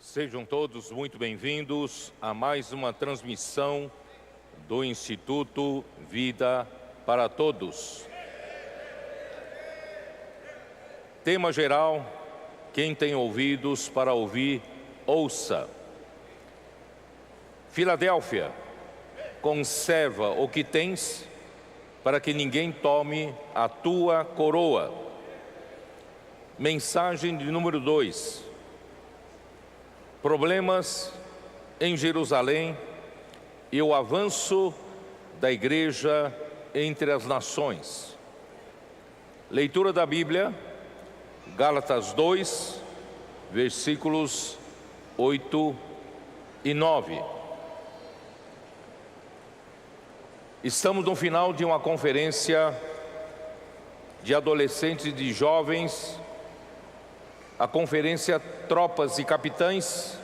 Sejam todos muito bem-vindos a mais uma transmissão do Instituto Vida para Todos. Tema geral: quem tem ouvidos para ouvir, ouça. Filadélfia, conserva o que tens, para que ninguém tome a tua coroa. Mensagem de número 2. Problemas em Jerusalém e o avanço da igreja entre as nações. Leitura da Bíblia, Gálatas 2, versículos 8 e 9. Estamos no final de uma conferência de adolescentes e de jovens, a conferência Tropas e Capitães,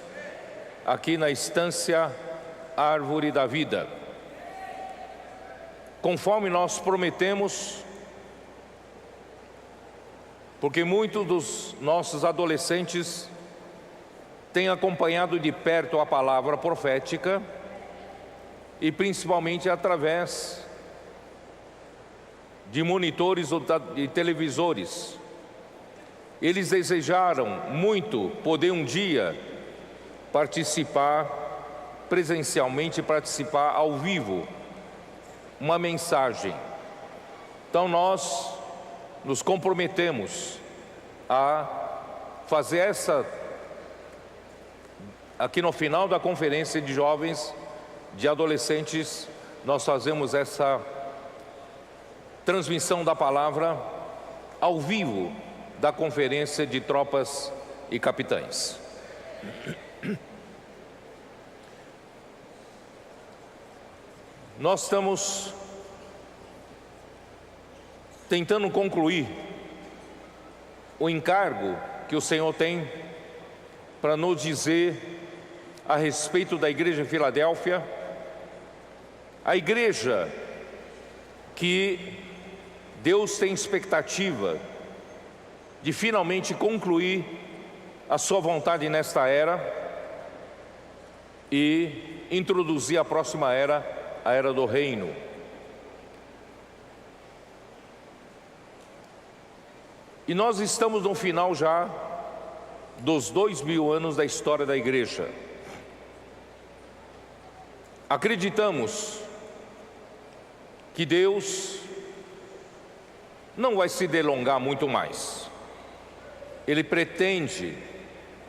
aqui na Estância Árvore da Vida. Conforme nós prometemos, porque muitos dos nossos adolescentes têm acompanhado de perto a palavra profética, e principalmente através de monitores ou de televisores. Eles desejaram muito poder um dia participar presencialmente, participar ao vivo, uma mensagem. Então nós nos comprometemos a fazer aqui no final da conferência de jovens, de adolescentes, nós fazemos essa transmissão da palavra ao vivo da conferência de tropas e capitães. Nós estamos tentando concluir o encargo que o Senhor tem para nos dizer a respeito da igreja em Filadélfia, a igreja que Deus tem expectativa de finalmente concluir a sua vontade nesta era e introduzir a próxima era, a era do reino. E nós estamos no final já dos 2000 anos da história da igreja. Acreditamos que Deus não vai se delongar muito mais. Ele pretende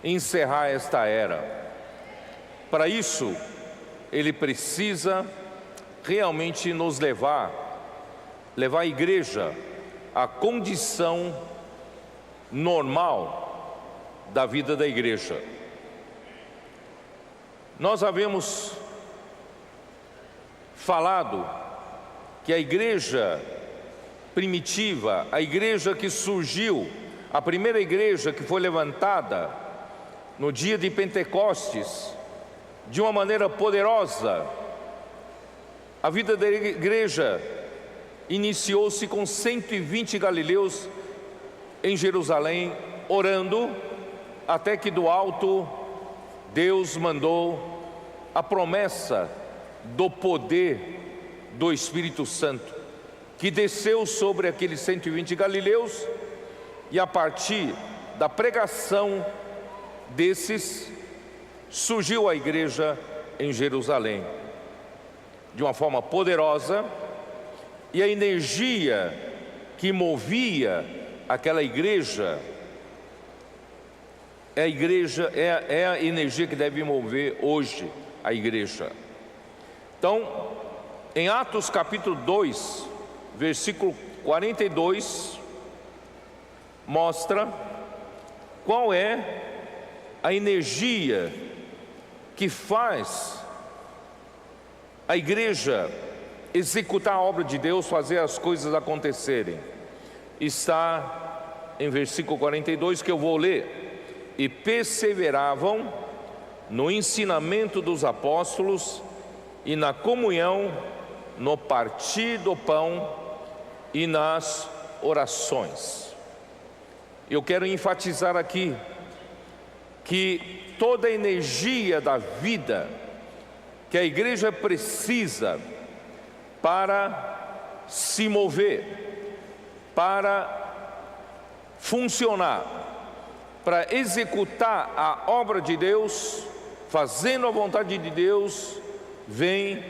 encerrar esta era. Para isso, Ele precisa realmente nos levar a igreja à condição normal da vida da igreja. Nós havíamos falado que a igreja primitiva, a igreja que surgiu, a primeira igreja que foi levantada no dia de Pentecostes, de uma maneira poderosa, a vida da igreja iniciou-se com 120 galileus em Jerusalém, orando, até que do alto Deus mandou a promessa do poder do Espírito Santo, que desceu sobre aqueles 120 galileus, e a partir da pregação desses, surgiu a igreja em Jerusalém, de uma forma poderosa, e a energia que movia aquela igreja, é a energia que deve mover hoje a igreja. Então, em Atos capítulo 2, versículo 42, mostra qual é a energia que faz a igreja executar a obra de Deus, fazer as coisas acontecerem. Está em versículo 42, que eu vou ler. E perseveravam no ensinamento dos apóstolos e na comunhão, no partir do pão e nas orações. Eu quero enfatizar aqui que toda a energia da vida que a igreja precisa para se mover, para funcionar, para executar a obra de Deus, fazendo a vontade de Deus, vem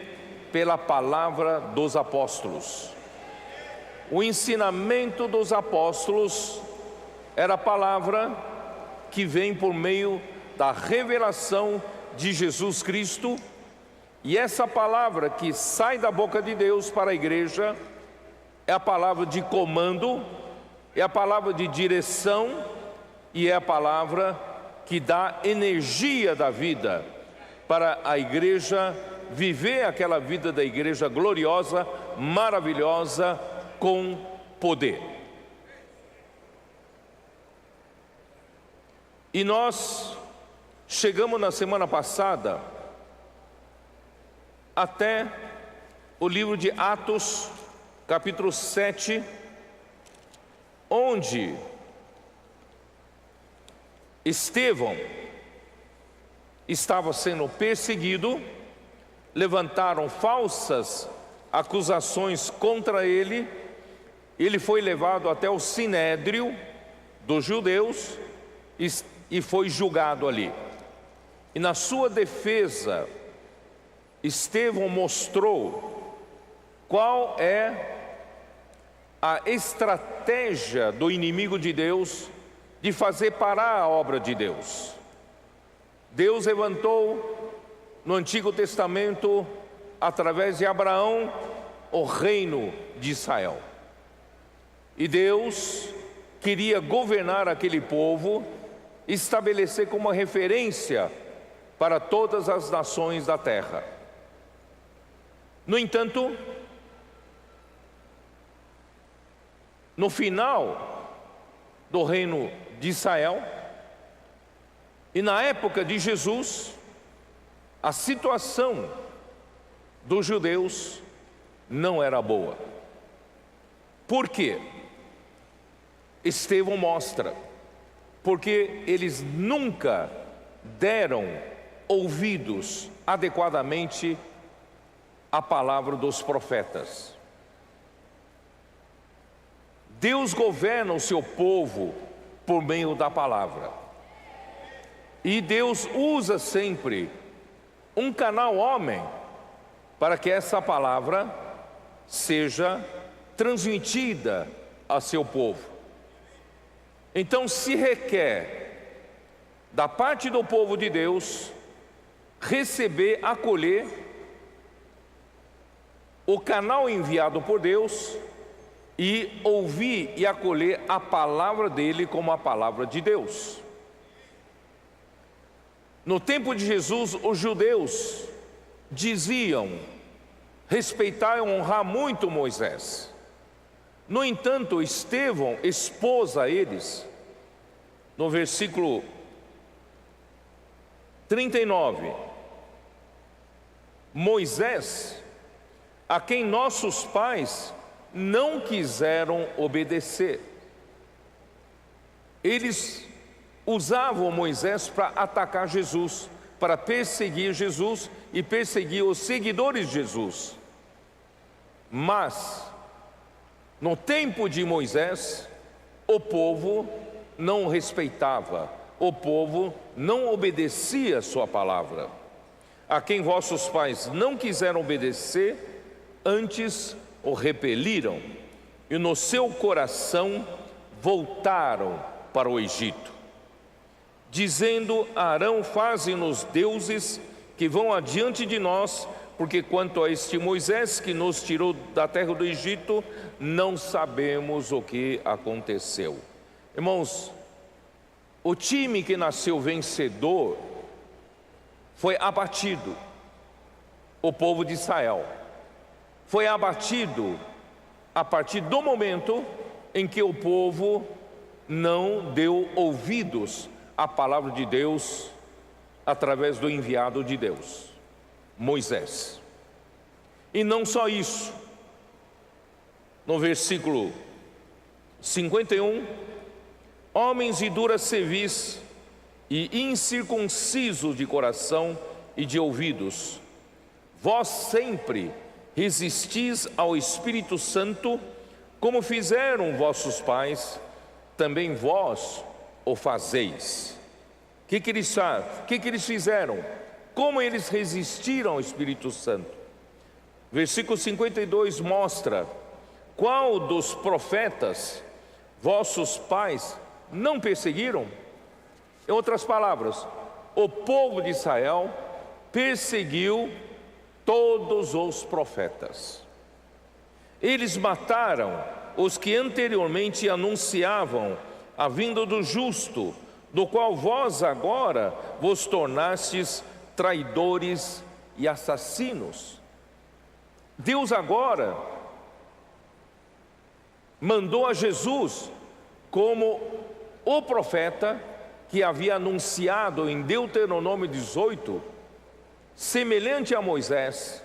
pela palavra dos apóstolos. O ensinamento dos apóstolos era a palavra que vem por meio da revelação de Jesus Cristo, e essa palavra que sai da boca de Deus para a igreja é a palavra de comando, é a palavra de direção e é a palavra que dá energia da vida para a igreja viver aquela vida da igreja gloriosa, maravilhosa, com poder. E nós chegamos na semana passada até o livro de Atos, capítulo 7, onde Estevão estava sendo perseguido, levantaram falsas acusações contra ele, ele foi levado até o sinédrio dos judeus e foi julgado ali. E na sua defesa, Estevão mostrou qual é a estratégia do inimigo de Deus de fazer parar a obra de Deus. Deus levantou no Antigo Testamento, através de Abraão, o reino de Israel. E Deus queria governar aquele povo, estabelecer como referência para todas as nações da terra. No entanto, no final do reino de Israel, e na época de Jesus, a situação dos judeus não era boa. Por quê? Estevão mostra, porque eles nunca deram ouvidos adequadamente à palavra dos profetas. Deus governa o seu povo por meio da palavra. E Deus usa sempre um canal homem para que essa palavra seja transmitida a seu povo. Então se requer da parte do povo de Deus receber, acolher o canal enviado por Deus e ouvir e acolher a palavra dele como a palavra de Deus. No tempo de Jesus, os judeus diziam respeitar e honrar muito Moisés. No entanto, Estevão expôs a eles, no versículo 39, Moisés, a quem nossos pais não quiseram obedecer. Eles usavam Moisés para atacar Jesus, para perseguir Jesus e perseguir os seguidores de Jesus. Mas, no tempo de Moisés, o povo não respeitava, o povo não obedecia a sua palavra. A quem vossos pais não quiseram obedecer, antes o repeliram, e no seu coração voltaram para o Egito, dizendo: Arão, faze-nos deuses que vão adiante de nós, porque quanto a este Moisés que nos tirou da terra do Egito, não sabemos o que aconteceu. Irmãos, o time que nasceu vencedor foi abatido. O povo de Israel foi abatido a partir do momento em que o povo não deu ouvidos à palavra de Deus através do enviado de Deus, Moisés. E não só isso. No versículo 51, homens de dura cerviz e incircuncisos de coração e de ouvidos. Vós sempre resistis ao Espírito Santo, como fizeram vossos pais, também vós o fazeis. O que eles fizeram? Como eles resistiram ao Espírito Santo? Versículo 52 mostra: qual dos profetas vossos pais não perseguiram? Em outras palavras, o povo de Israel perseguiu todos os profetas. Eles mataram os que anteriormente anunciavam a vinda do justo, do qual vós agora vos tornastes traidores e assassinos. Deus agora mandou a Jesus como o profeta que havia anunciado em Deuteronômio 18, semelhante a Moisés,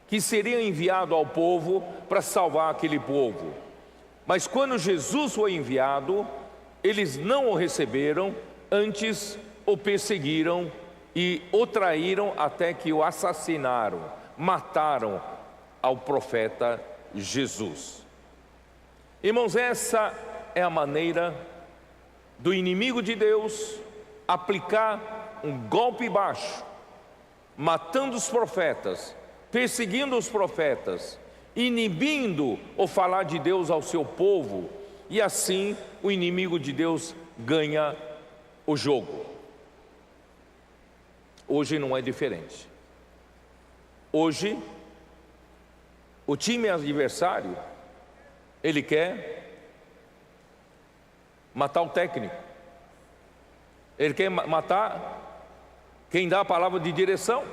que seria enviado ao povo para salvar aquele povo. Mas quando Jesus foi enviado, eles não o receberam, antes o perseguiram e o traíram até que o assassinaram, mataram ao profeta Jesus. Irmãos, essa é a maneira do inimigo de Deus aplicar um golpe baixo, matando os profetas, perseguindo os profetas, inibindo o falar de Deus ao seu povo, e assim o inimigo de Deus ganha o jogo. Hoje não é diferente. Hoje, o time adversário, ele quer matar o técnico, ele quer matar quem dá a palavra de direção,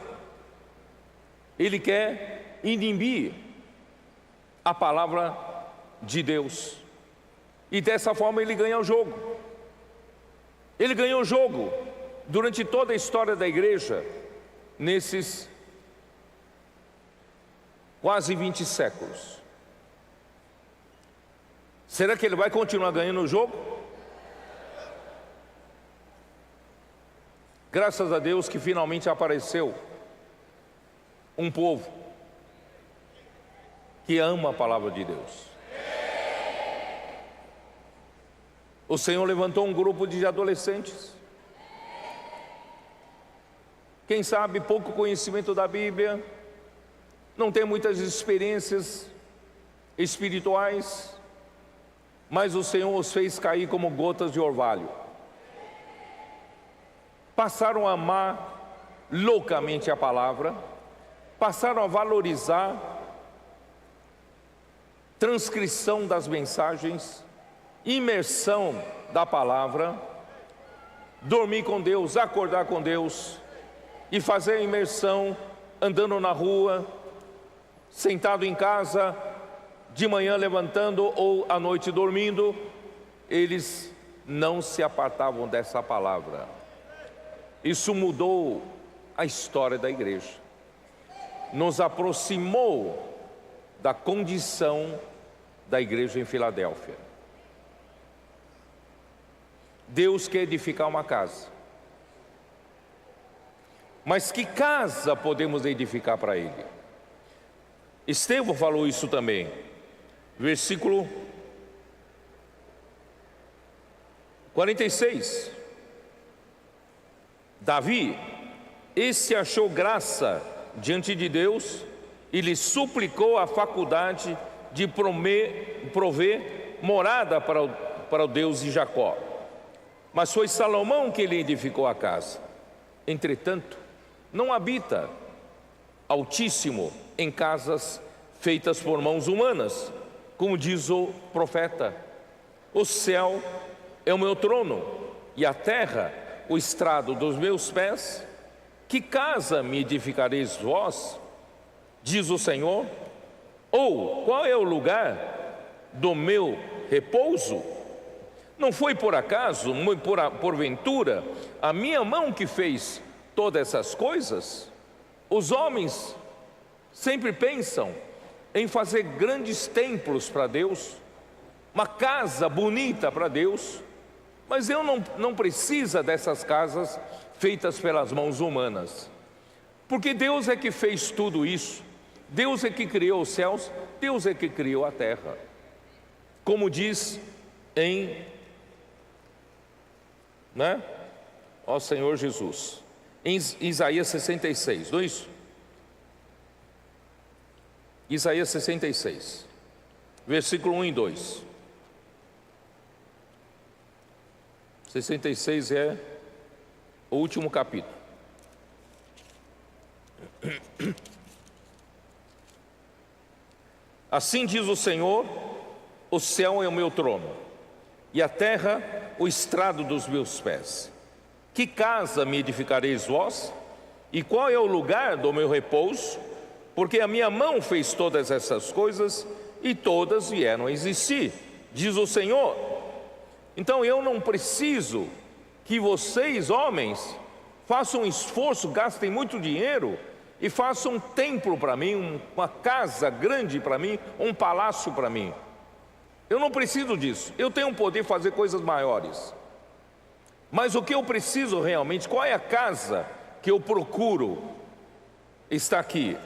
ele quer inibir a palavra de Deus, e dessa forma ele ganha o jogo. Ele ganhou o jogo durante toda a história da igreja, nesses quase 20 séculos. Será que ele vai continuar ganhando o jogo? Graças a Deus que finalmente apareceu um povo que ama a palavra de Deus. O Senhor levantou um grupo de adolescentes, quem sabe pouco conhecimento da Bíblia, não tem muitas experiências espirituais, mas o Senhor os fez cair como gotas de orvalho. Passaram a amar loucamente a palavra, passaram a valorizar transcrição das mensagens, imersão da palavra, dormir com Deus, acordar com Deus e fazer a imersão andando na rua, sentado em casa, de manhã levantando ou à noite dormindo. Eles não se apartavam dessa palavra. Isso mudou a história da igreja, nos aproximou da condição da igreja em Filadélfia. Deus quer edificar uma casa, mas que casa podemos edificar para Ele? Estevão falou isso também, versículo 46. Davi, esse achou graça diante de Deus e lhe suplicou a faculdade de prover morada para o Deus de Jacó. Mas foi Salomão que lhe edificou a casa. Entretanto, não habita Altíssimo em casas feitas por mãos humanas, como diz o profeta: o céu é o meu trono e a terra o estrado dos meus pés. Que casa me edificareis vós, diz o Senhor? Ou qual é o lugar do meu repouso? Não foi por acaso, porventura, a minha mão que fez todas essas coisas? Os homens sempre pensam em fazer grandes templos para Deus, uma casa bonita para Deus, Mas eu não precisa dessas casas feitas pelas mãos humanas, porque Deus é que fez tudo isso. Deus é que criou os céus, Deus é que criou a terra. Como diz em, ó Senhor Jesus, em Isaías 66, não é isso? Isaías 66, versículo 1 e 2. 66 é o último capítulo. Assim diz o Senhor: o céu é o meu trono, e a terra o estrado dos meus pés. Que casa me edificareis vós? E qual é o lugar do meu repouso? Porque a minha mão fez todas essas coisas, e todas vieram a existir, diz o Senhor. Então eu não preciso que vocês, homens, façam um esforço, gastem muito dinheiro e façam um templo para mim, uma casa grande para mim, um palácio para mim. Eu não preciso disso. Eu tenho poder de fazer coisas maiores. Mas o que eu preciso realmente, qual é a casa que eu procuro? Está aqui.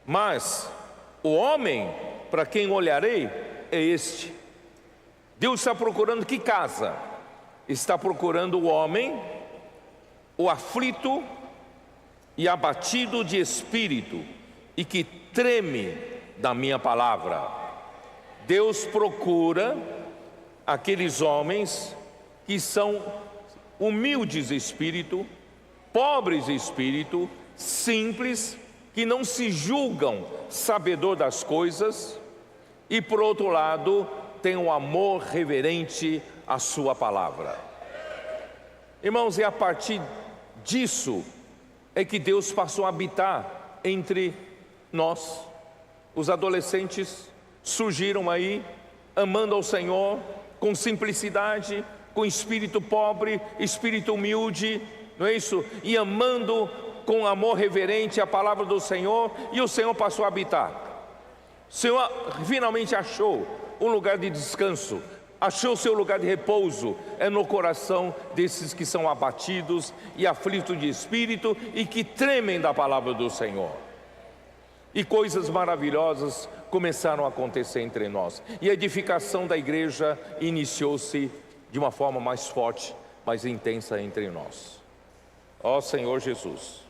Mas o homem para quem olharei é este. Deus está procurando que casa? Está procurando o homem, o aflito e abatido de espírito, e que treme da minha palavra. Deus procura aqueles homens que são humildes de espírito, pobres de espírito, simples, que não se julgam sabedor das coisas, e por outro lado tem um amor reverente à sua palavra. Irmãos, é a partir disso é que Deus passou a habitar entre nós. Os adolescentes surgiram aí, amando ao Senhor, com simplicidade, com espírito pobre, espírito humilde, não é isso? E amando com amor reverente a palavra do Senhor, e o Senhor passou a habitar. O Senhor finalmente achou um lugar de descanso, achou seu lugar de repouso, é no coração desses que são abatidos e aflitos de espírito e que tremem da palavra do Senhor. E coisas maravilhosas começaram a acontecer entre nós, e a edificação da igreja iniciou-se de uma forma mais forte, mais intensa entre nós. Ó Senhor Jesus,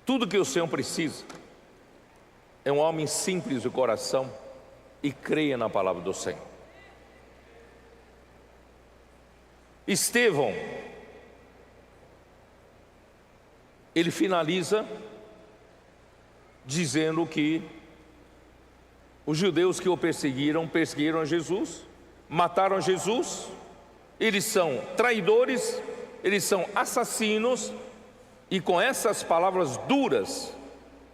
tudo que o Senhor precisa é um homem simples de coração e creia na palavra do Senhor. Estevão, ele finaliza dizendo que os judeus que o perseguiram a Jesus, mataram Jesus, eles são traidores, eles são assassinos, e com essas palavras duras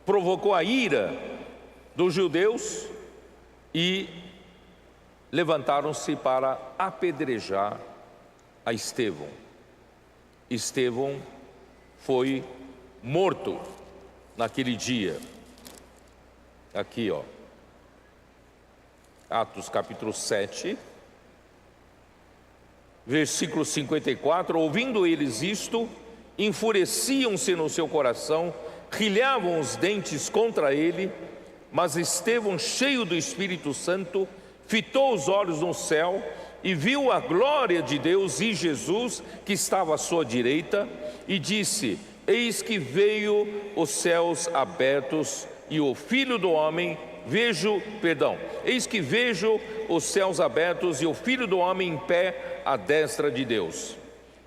provocou a ira dos judeus e levantaram-se para apedrejar a Estevão. Estevão foi morto naquele dia. Aqui, ó, Atos capítulo 7, versículo 54. Ouvindo eles isto, enfureciam-se no seu coração, rilhavam os dentes contra ele. Mas Estevão, cheio do Espírito Santo, fitou os olhos no céu e viu a glória de Deus e Jesus que estava à sua direita, e disse: eis que veio os céus abertos e o Filho do Homem, eis que vejo os céus abertos e o Filho do Homem em pé à destra de Deus.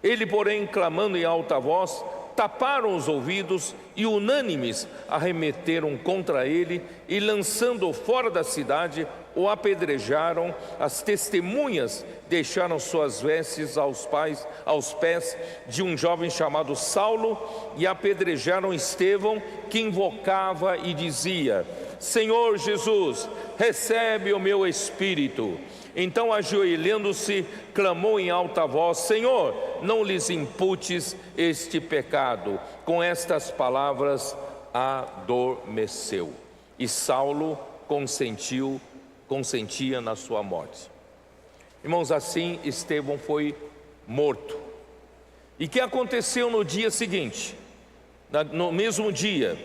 Ele, porém, clamando em alta voz, taparam os ouvidos e unânimes arremeteram contra ele e, lançando-o fora da cidade, o apedrejaram. As testemunhas deixaram suas vestes aos pés de um jovem chamado Saulo e apedrejaram Estevão, que invocava e dizia: Senhor Jesus, recebe o meu espírito. Então, ajoelhando-se, clamou em alta voz: Senhor, não lhes imputes este pecado. Com estas palavras adormeceu. E Saulo consentiu consentia na sua morte. Irmãos, assim Estevão foi morto. E o que aconteceu no dia seguinte? No mesmo dia,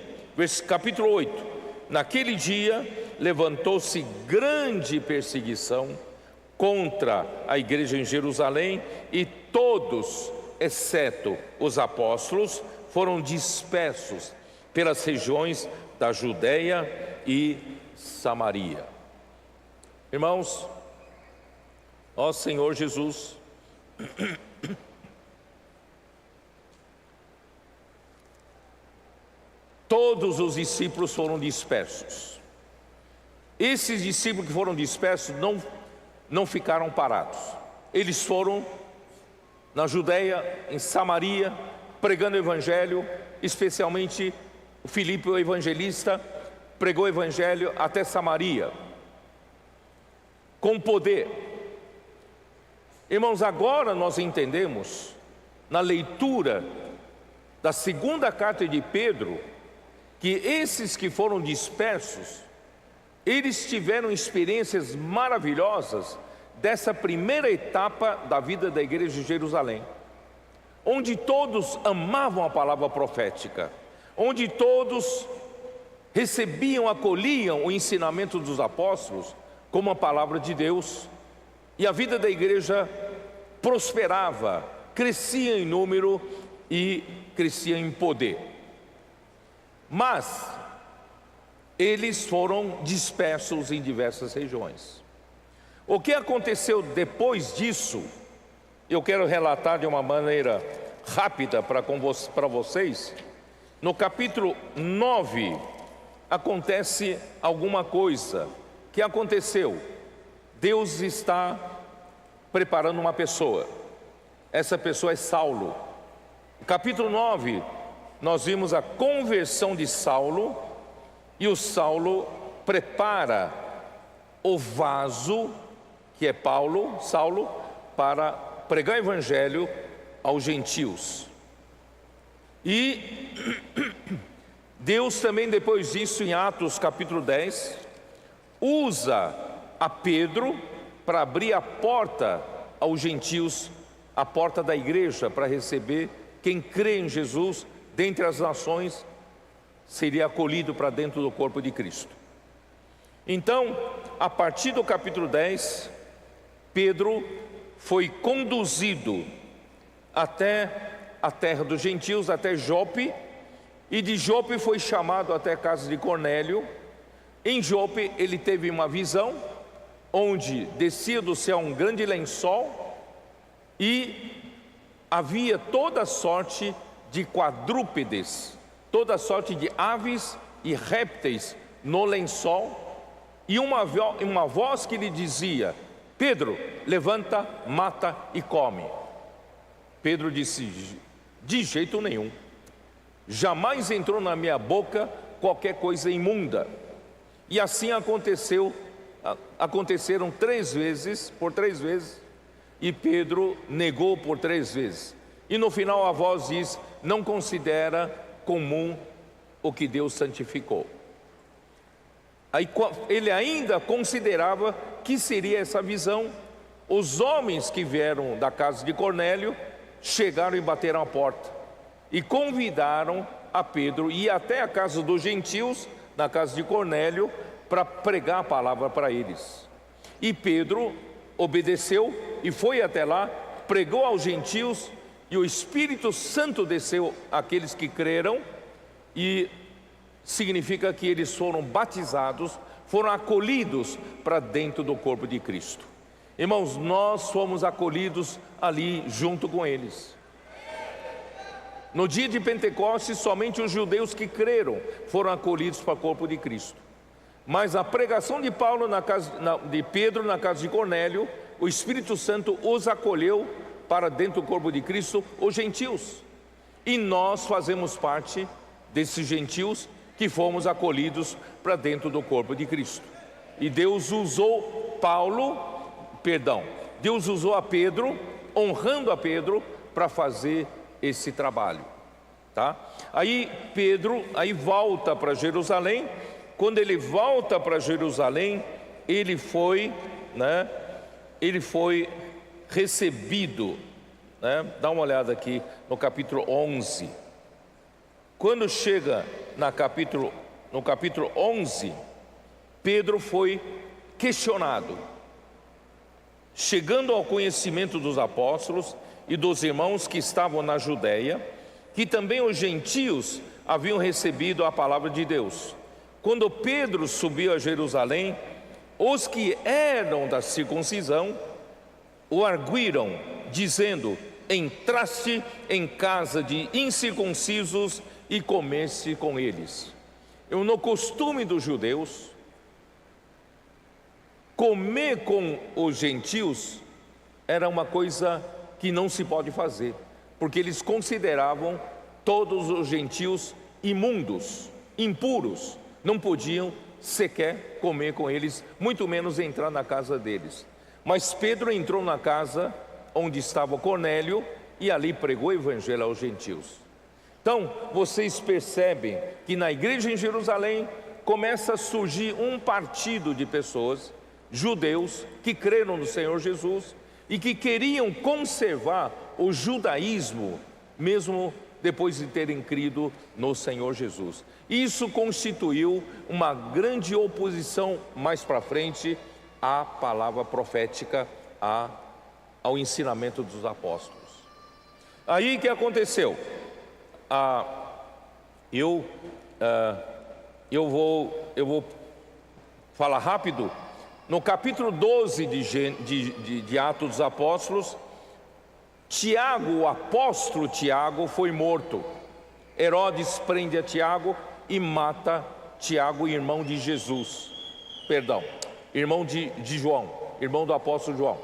capítulo 8: naquele dia levantou-se grande perseguição contra a igreja em Jerusalém, e todos, exceto os apóstolos, foram dispersos pelas regiões da Judéia e Samaria. Irmãos, ó Senhor Jesus, todos os discípulos foram dispersos. Esses discípulos que foram dispersos não ficaram parados. Eles foram na Judéia, em Samaria, pregando o evangelho, especialmente o Filipe, o evangelista, pregou o evangelho até Samaria, com poder. Irmãos, agora nós entendemos, na leitura da segunda carta de Pedro, que esses que foram dispersos, eles tiveram experiências maravilhosas dessa primeira etapa da vida da igreja de Jerusalém, onde todos amavam a palavra profética, onde todos recebiam, acolhiam o ensinamento dos apóstolos como a palavra de Deus, e a vida da igreja prosperava, crescia em número e crescia em poder. Mas eles foram dispersos em diversas regiões. O que aconteceu depois disso, eu quero relatar de uma maneira rápida para vocês. No capítulo 9, acontece alguma coisa. O que aconteceu? Deus está preparando uma pessoa. Essa pessoa é Saulo. No capítulo 9, nós vimos a conversão de Saulo, e o Saulo prepara o vaso, que é Saulo, para pregar o evangelho aos gentios. E Deus também, depois disso, em Atos capítulo 10, usa a Pedro para abrir a porta aos gentios, a porta da igreja, para receber quem crê em Jesus dentre as nações, seria acolhido para dentro do corpo de Cristo. Então, a partir do capítulo 10, Pedro foi conduzido até a terra dos gentios, até Jope, e de Jope foi chamado até a casa de Cornélio. Em Jope ele teve uma visão, onde descia do céu um grande lençol, e havia toda sorte de quadrúpedes, toda sorte de aves e répteis no lençol, e uma voz que lhe dizia: Pedro, levanta, mata e come. Pedro disse: de jeito nenhum, jamais entrou na minha boca qualquer coisa imunda. E assim aconteceram 3 vezes, por 3 vezes, e Pedro negou por 3 vezes. E no final a voz diz: não considera comum o que Deus santificou. Aí ele ainda considerava que seria essa visão. Os homens que vieram da casa de Cornélio chegaram e bateram a porta e convidaram a Pedro a ir até a casa dos gentios, na casa de Cornélio, para pregar a palavra para eles. E Pedro obedeceu e foi até lá, pregou aos gentios, e o Espírito Santo desceu àqueles que creram, e significa que eles foram batizados, foram acolhidos para dentro do corpo de Cristo. Irmãos, nós fomos acolhidos ali junto com eles. No dia de Pentecostes, somente os judeus que creram foram acolhidos para o corpo de Cristo. Mas a pregação de Paulo de Pedro na casa de Cornélio, o Espírito Santo os acolheu para dentro do corpo de Cristo, os gentios. E nós fazemos parte desses gentios que fomos acolhidos para dentro do corpo de Cristo. E Deus usou Deus usou a Pedro, honrando a Pedro, para fazer esse trabalho, tá? Aí Pedro volta para Jerusalém. Quando ele volta para Jerusalém, ele foi recebido, Dá uma olhada aqui no capítulo 11. Quando chega no capítulo 11, Pedro foi questionado. Chegando ao conhecimento dos apóstolos e dos irmãos que estavam na Judéia, que também os gentios haviam recebido a palavra de Deus. Quando Pedro subiu a Jerusalém, os que eram da circuncisão o arguíram, dizendo: entraste em casa de incircuncisos e comeste com eles. No costume dos judeus, comer com os gentios era uma coisa que não se pode fazer, porque eles consideravam todos os gentios imundos, impuros, não podiam sequer comer com eles, muito menos entrar na casa deles. Mas Pedro entrou na casa onde estava Cornélio e ali pregou o evangelho aos gentios. Então, vocês percebem que na igreja em Jerusalém começa a surgir um partido de pessoas, judeus, que creram no Senhor Jesus e que queriam conservar o judaísmo, mesmo depois de terem crido no Senhor Jesus. Isso constituiu uma grande oposição mais para frente à palavra profética, ao ensinamento dos apóstolos. Aí o que aconteceu? Eu vou falar rápido. No capítulo 12 de Atos dos Apóstolos, Tiago, o apóstolo Tiago, foi morto. Herodes prende a Tiago e mata Tiago, irmão de Jesus. Irmão de João, irmão do apóstolo João.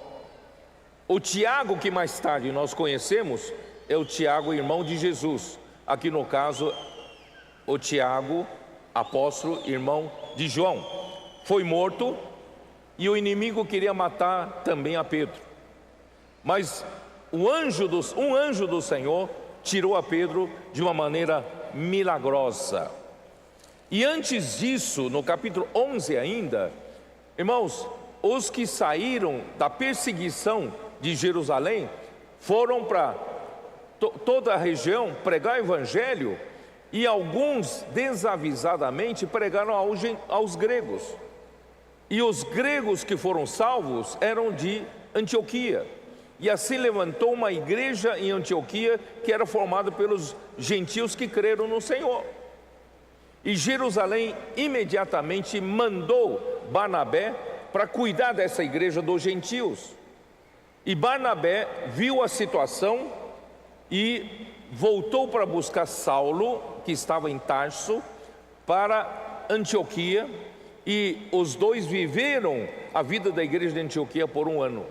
O Tiago que mais tarde nós conhecemos é o Tiago, irmão de Jesus. Aqui no caso, o Tiago, apóstolo, irmão de João, foi morto e o inimigo queria matar também a Pedro. Mas um anjo do Senhor tirou a Pedro de uma maneira milagrosa. E antes disso, no capítulo 11 ainda, irmãos, os que saíram da perseguição de Jerusalém foram para toda a região pregar o evangelho, e alguns desavisadamente pregaram aos gregos. E os gregos que foram salvos eram de Antioquia. E assim levantou uma igreja em Antioquia que era formada pelos gentios que creram no Senhor. E Jerusalém imediatamente mandou Barnabé para cuidar dessa igreja dos gentios. E Barnabé viu a situação e voltou para buscar Saulo, que estava em Tarso, para Antioquia, e os dois viveram a vida da igreja de Antioquia por 1 ano.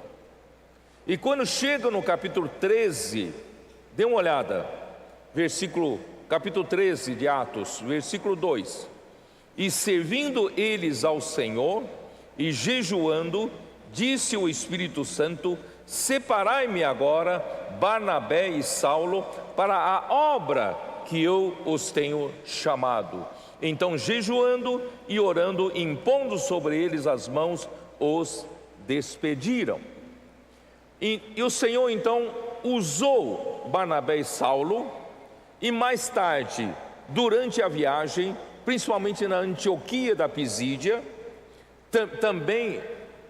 E quando chega no capítulo 13, dê uma olhada, capítulo 13 de Atos, versículo 2: e servindo eles ao Senhor e jejuando, disse o Espírito Santo: separai-me agora Barnabé e Saulo para a obra que eu os tenho chamado. Então, jejuando e orando, impondo sobre eles as mãos, os despediram. E o Senhor então usou Barnabé e Saulo, e mais tarde, durante a viagem, principalmente na Antioquia da Pisídia, também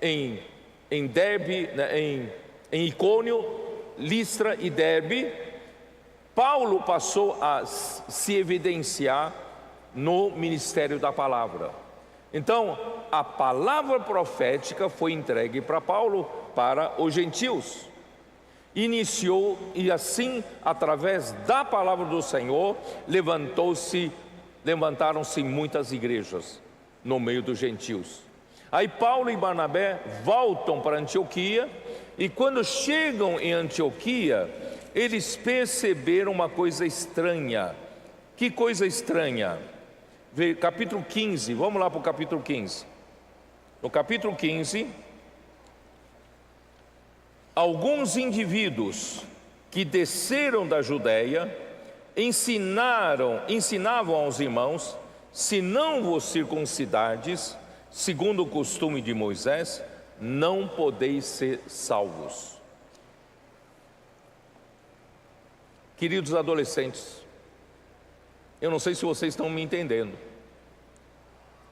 em Derbe, em Icônio, Listra e Derbe, Paulo passou a se evidenciar no ministério da palavra. Então, a palavra profética foi entregue para Paulo, para os gentios. Iniciou, e assim, através da palavra do Senhor, levantaram-se muitas igrejas no meio dos gentios. Aí Paulo e Barnabé voltam para Antioquia, e quando chegam em Antioquia, eles perceberam uma coisa estranha. Que coisa estranha? Capítulo 15, vamos lá para o capítulo 15. No capítulo 15, alguns indivíduos que desceram da Judéia ensinavam aos irmãos: se não vos circuncidardes, segundo o costume de Moisés, não podeis ser salvos. Queridos adolescentes, eu não sei se vocês estão me entendendo.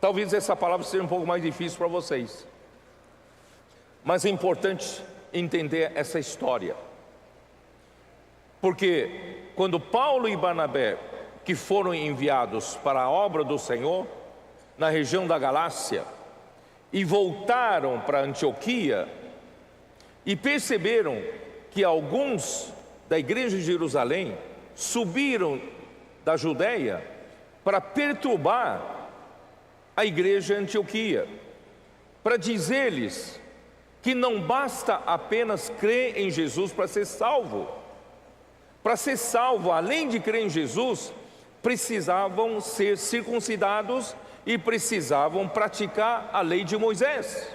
Talvez essa palavra seja um pouco mais difícil para vocês, mas é importante entender essa história, porque quando Paulo e Barnabé, que foram enviados para a obra do Senhor na região da Galácia, e voltaram para Antioquia, e perceberam que alguns da igreja de Jerusalém subiram da Judéia para perturbar a igreja de Antioquia, para dizer-lhes que não basta apenas crer em Jesus para ser salvo. Para ser salvo, além de crer em Jesus, precisavam ser circuncidados e precisavam praticar a lei de Moisés.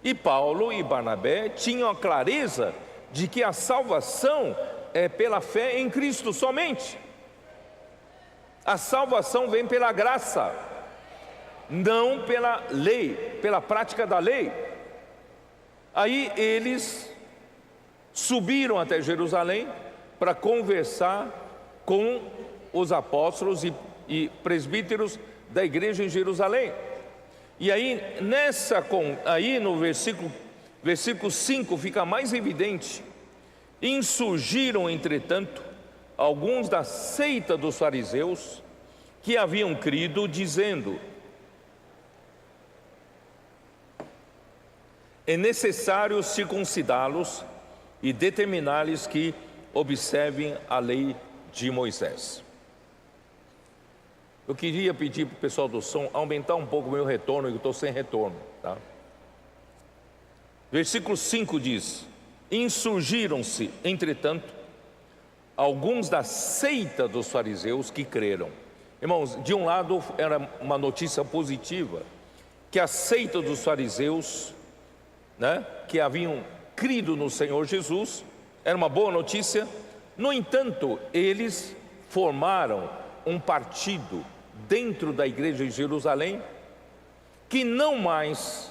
E Paulo e Barnabé tinham a clareza de que a salvação é pela fé em Cristo somente. A salvação vem pela graça, não pela lei, pela prática da lei. Aí eles subiram até Jerusalém para conversar com os apóstolos e presbíteros da igreja em Jerusalém. E aí, no versículo 5 fica mais evidente: insurgiram, entretanto, alguns da seita dos fariseus que haviam crido, dizendo: é necessário circuncidá-los e determinar-lhes que observem a lei de Moisés. Eu queria pedir para o pessoal do som aumentar um pouco o meu retorno, eu estou sem retorno, tá? Versículo 5 diz: insurgiram-se, entretanto, alguns da seita dos fariseus que creram. Irmãos, de um lado era uma notícia positiva, que a seita dos fariseus, que haviam crido no Senhor Jesus, era uma boa notícia. No entanto, eles formaram um partido dentro da igreja de Jerusalém que não mais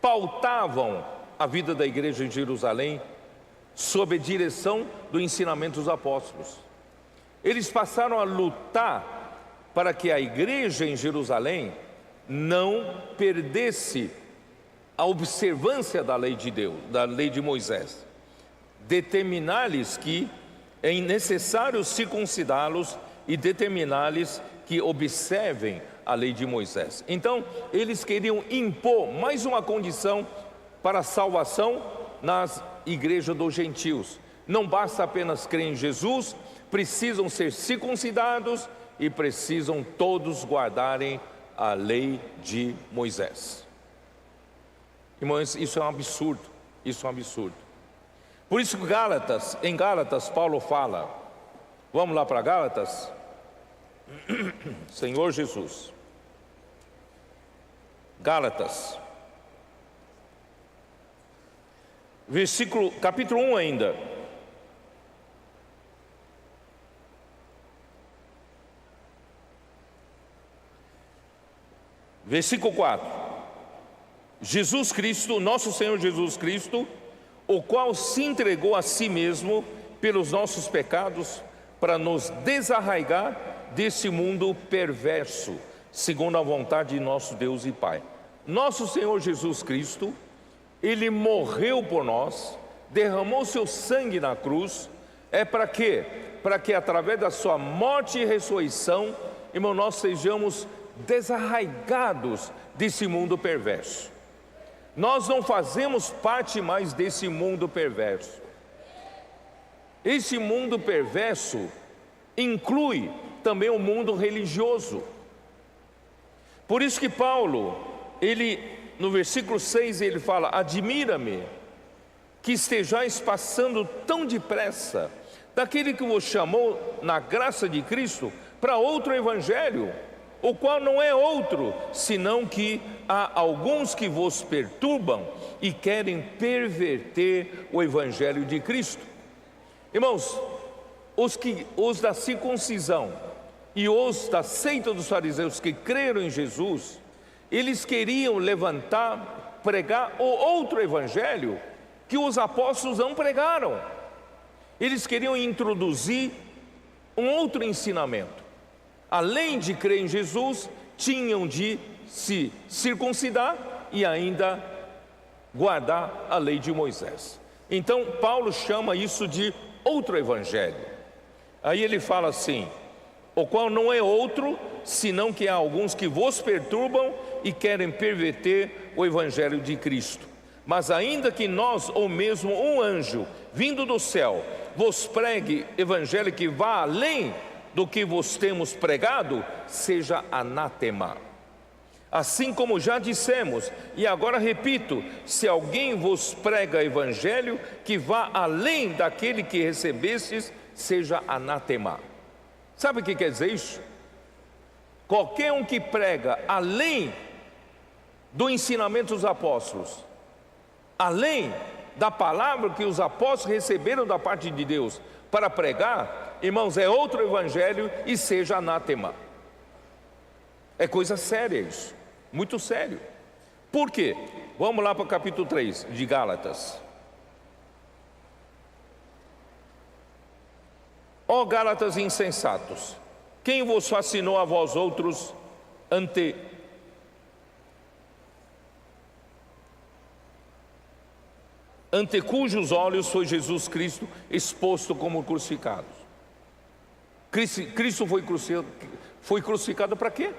pautavam a vida da igreja em Jerusalém sob a direção do ensinamento dos apóstolos. Eles passaram a lutar para que a igreja em Jerusalém não perdesse a observância da lei de Deus, da lei de Moisés. Determinar-lhes que é necessário circuncidá-los e determinar-lhes que observem a lei de Moisés. Então, eles queriam impor mais uma condição para a salvação nas igrejas dos gentios. Não basta apenas crer em Jesus, precisam ser circuncidados e precisam todos guardarem a lei de Moisés. Irmãos, isso é um absurdo, isso é um absurdo. Por isso que em Gálatas, Paulo fala, vamos lá para Gálatas? Senhor Jesus. Gálatas, capítulo 1 ainda. Versículo 4. Jesus Cristo, nosso Senhor Jesus Cristo, o qual se entregou a si mesmo pelos nossos pecados, para nos desarraigar desse mundo perverso, segundo a vontade de nosso Deus e Pai. Nosso Senhor Jesus Cristo, Ele morreu por nós, derramou seu sangue na cruz, para quê? Para que através da sua morte e ressurreição, irmão, nós sejamos desarraigados desse mundo perverso. Nós não fazemos parte mais desse mundo perverso. Esse mundo perverso inclui também o mundo religioso. Por isso que Paulo, no versículo 6, ele fala: admira-me que estejais passando tão depressa daquele que vos chamou na graça de Cristo para outro evangelho, o qual não é outro, senão que há alguns que vos perturbam e querem perverter o evangelho de Cristo. Irmãos, os da circuncisão e os da seita dos fariseus que creram em Jesus, Eles queriam levantar, pregar o outro evangelho que os apóstolos não pregaram. Eles queriam introduzir um outro ensinamento. Além de crer em Jesus, tinham de se circuncidar e ainda guardar a lei de Moisés. Então Paulo chama isso de outro evangelho. Aí ele fala assim: o qual não é outro, senão que há alguns que vos perturbam e querem perverter o evangelho de Cristo. Mas ainda que nós, ou mesmo um anjo vindo do céu, vos pregue evangelho que vá além do que vos temos pregado, seja anátema. Assim como já dissemos, e agora repito: se alguém vos prega evangelho que vá além daquele que recebestes, seja anátema. Sabe o que quer dizer isso? Qualquer um que prega além do ensinamento dos apóstolos, além da palavra que os apóstolos receberam da parte de Deus para pregar, irmãos, é outro evangelho e seja anátema. É coisa séria isso, muito sério. Por quê? Vamos lá para o capítulo 3 de Gálatas. Ó Gálatas insensatos, quem vos fascinou a vós outros ante cujos olhos foi Jesus Cristo exposto como crucificado? Cristo foi crucificado para quê?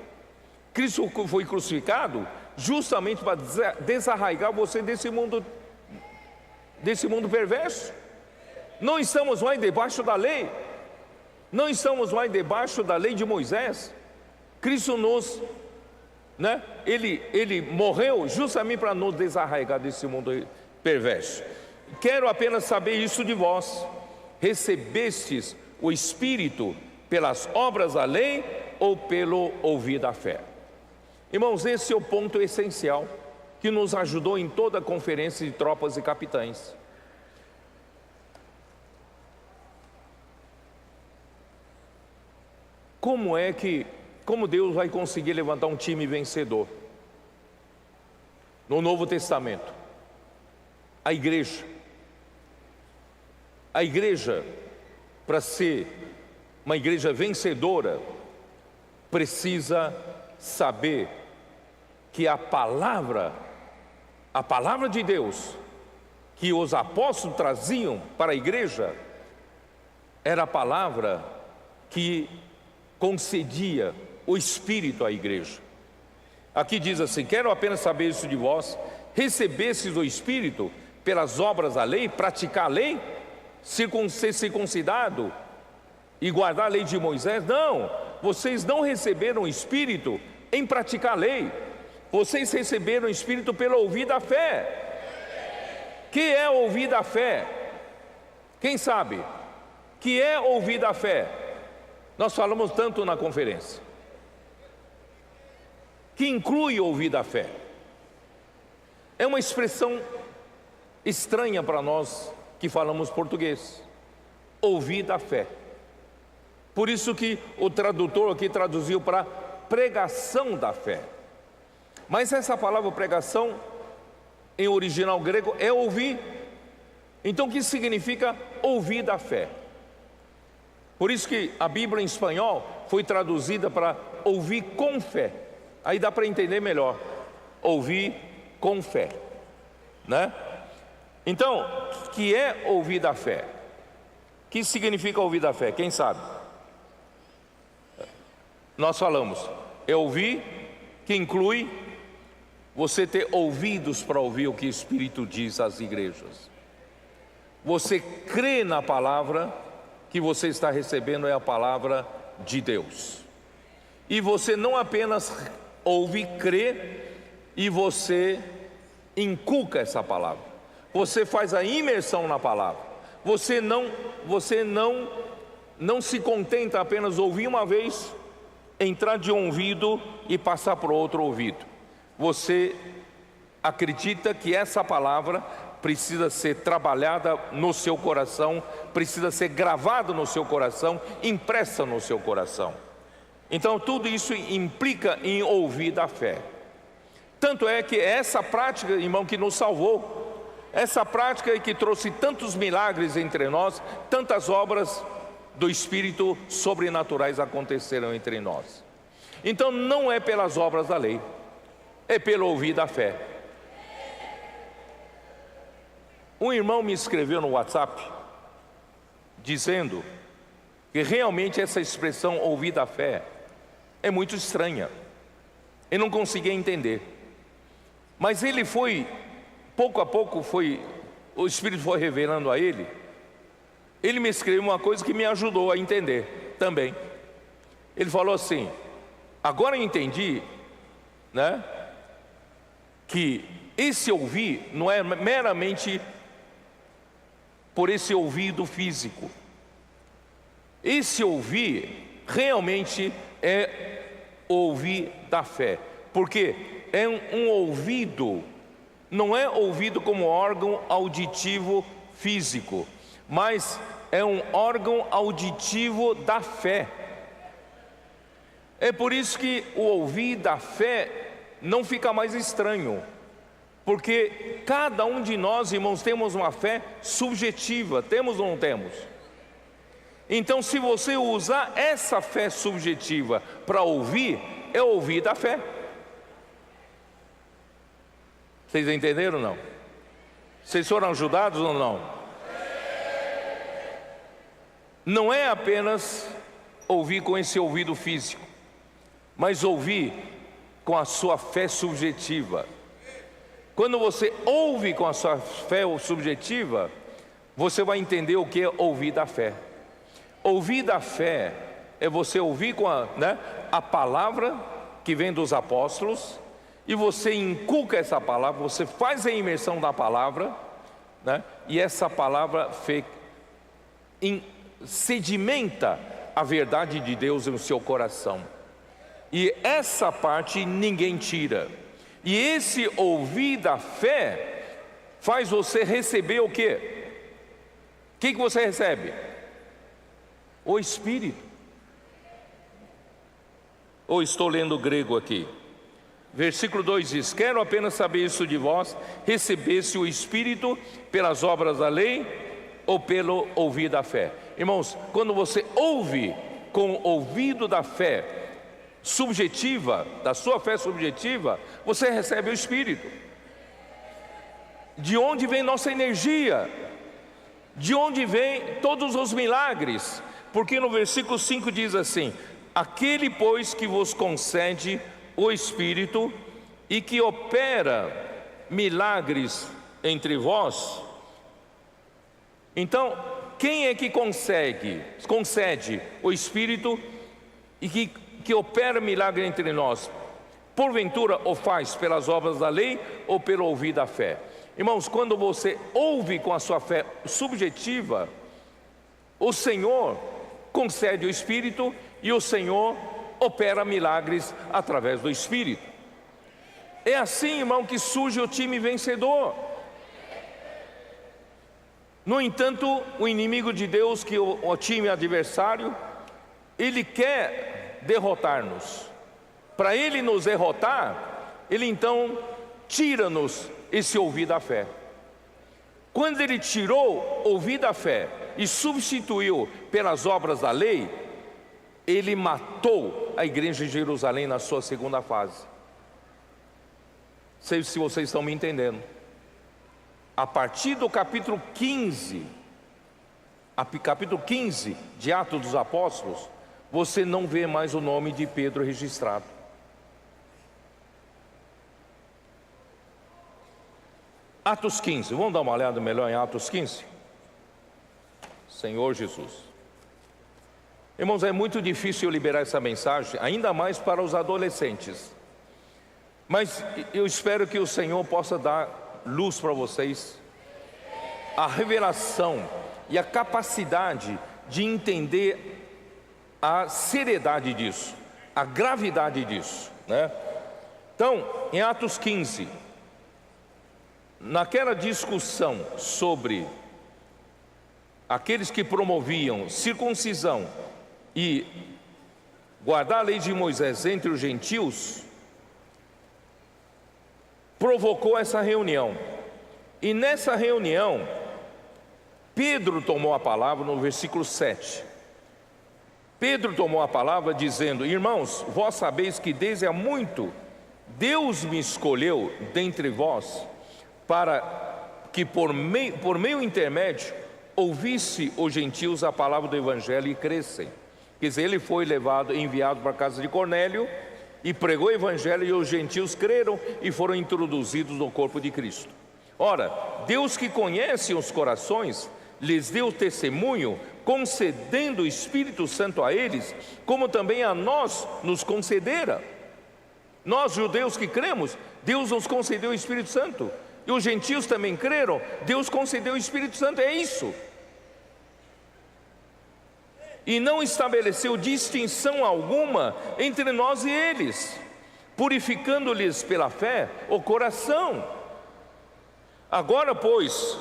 Cristo foi crucificado justamente para desarraigar você desse mundo perverso. Não estamos mais debaixo da lei, não estamos mais debaixo da lei de Moisés. Cristo Ele morreu justamente para nos desarraigar desse mundo perverso. Quero apenas saber isso de vós: recebestes o Espírito pelas obras da lei ou pelo ouvir da fé? Irmãos, esse é o ponto essencial que nos ajudou em toda a conferência de tropas e capitães. Como Deus vai conseguir levantar um time vencedor? No Novo Testamento, a igreja, para ser uma igreja vencedora, precisa saber que a palavra de Deus que os apóstolos traziam para a igreja era a palavra que concedia o Espírito à igreja. Aqui diz assim: quero apenas saber isso de vós, recebestes o Espírito pelas obras da lei, praticar a lei, ser circuncidado e guardar a lei de Moisés? Não, vocês não receberam o Espírito em praticar a lei, vocês receberam o Espírito pelo ouvir da fé. Que é ouvir da fé? Quem sabe? Que é ouvir da fé? Nós falamos tanto na conferência. Que inclui ouvir da fé? É uma expressão estranha para nós que falamos português. Ouvir da fé. Por isso que o tradutor aqui traduziu para pregação da fé. Mas essa palavra pregação, em original grego, é ouvir. Então o que significa ouvir da fé? Por isso que a Bíblia em espanhol foi traduzida para ouvir com fé. Aí dá para entender melhor. Ouvir com fé, né? Então, que é ouvir da fé? O que significa ouvir da fé? Quem sabe? Nós falamos, é ouvir, que inclui você ter ouvidos para ouvir o que o Espírito diz às igrejas. Você crê na palavra que você está recebendo, é a palavra de Deus. E você não apenas ouve, crê, e você inculca essa palavra. Você faz a imersão na palavra. Você não se contenta apenas ouvir uma vez, entrar de um ouvido e passar para o outro ouvido. Você acredita que essa palavra precisa ser trabalhada no seu coração, precisa ser gravada no seu coração, impressa no seu coração. Então tudo isso implica em ouvir da fé. Tanto é que é essa prática, irmão, que nos salvou. Essa prática que trouxe tantos milagres entre nós, tantas obras do Espírito sobrenaturais aconteceram entre nós. Então não é pelas obras da lei, é pelo ouvir da fé. Um irmão me escreveu no WhatsApp, dizendo que realmente essa expressão ouvir da fé é muito estranha. Ele não conseguia entender. Mas ele foi, pouco a pouco, o Espírito foi revelando a ele. Ele me escreveu uma coisa que me ajudou a entender também. Ele falou assim: agora eu entendi, né, que esse ouvir não é meramente por esse ouvido físico. Esse ouvir realmente é ouvir da fé. Porque é um ouvido, não é ouvido como órgão auditivo físico, mas é um órgão auditivo da fé. É por isso que o ouvir da fé não fica mais estranho, porque cada um de nós, irmãos, temos uma fé subjetiva, temos ou não temos? Então, se você usar essa fé subjetiva para ouvir, é ouvir da fé. Vocês entenderam ou não? Vocês foram ajudados ou não? Não é apenas ouvir com esse ouvido físico, mas ouvir com a sua fé subjetiva. Quando você ouve com a sua fé subjetiva, você vai entender o que é ouvir da fé. Ouvir da fé é você ouvir com a palavra que vem dos apóstolos, e você inculca essa palavra, você faz a imersão da palavra, né? E essa palavra sedimenta a verdade de Deus no seu coração. E essa parte ninguém tira. E esse ouvir da fé faz você receber o quê? O que você recebe? O Espírito. Ou estou lendo grego aqui. Versículo 2 diz: quero apenas saber isso de vós, recebesse o Espírito pelas obras da lei ou pelo ouvir da fé. Irmãos, quando você ouve com o ouvido da fé subjetiva, da sua fé subjetiva, você recebe o Espírito. De onde vem nossa energia? De onde vem todos os milagres? Porque no versículo 5 diz assim: aquele, pois, que vos concede o Espírito e que opera milagres entre vós. Então, quem é que concede o Espírito e que opera milagre entre nós? Porventura o faz pelas obras da lei ou pelo ouvir da fé? Irmãos, quando você ouve com a sua fé subjetiva, o Senhor concede o Espírito e o Senhor opera milagres através do Espírito. É assim, irmão, que surge o time vencedor. No entanto, o inimigo de Deus, que o time adversário, ele quer derrotar-nos. Para ele nos derrotar, ele então tira-nos esse ouvir da fé. Quando ele tirou o ouvir da fé e substituiu pelas obras da lei, ele matou a igreja de Jerusalém na sua segunda fase. Sei se vocês estão me entendendo. A partir do capítulo 15 de Atos dos Apóstolos, você não vê mais o nome de Pedro registrado. Atos 15, vamos dar uma olhada melhor em Atos 15? Senhor Jesus. Irmãos, é muito difícil eu liberar essa mensagem, ainda mais para os adolescentes. Mas eu espero que o Senhor possa dar luz para vocês, a revelação e a capacidade de entender a seriedade disso, a gravidade disso, né? Então, em Atos 15, naquela discussão sobre aqueles que promoviam circuncisão e guardar a lei de Moisés entre os gentios, provocou essa reunião. E nessa reunião, Pedro tomou a palavra no versículo 7. Pedro tomou a palavra dizendo: irmãos, vós sabeis que desde há muito Deus me escolheu dentre vós, para que por meio intermédio ouvisse os gentios a palavra do evangelho e crescem. Quer dizer, ele foi enviado para a casa de Cornélio e pregou o evangelho, e os gentios creram e foram introduzidos no corpo de Cristo. Ora, Deus, que conhece os corações, lhes deu testemunho, concedendo o Espírito Santo a eles, como também a nós nos concedera. Nós, judeus que cremos, Deus nos concedeu o Espírito Santo. E os gentios também creram, Deus concedeu o Espírito Santo. É isso. E não estabeleceu distinção alguma entre nós e eles, purificando-lhes pela fé o coração. Agora, pois,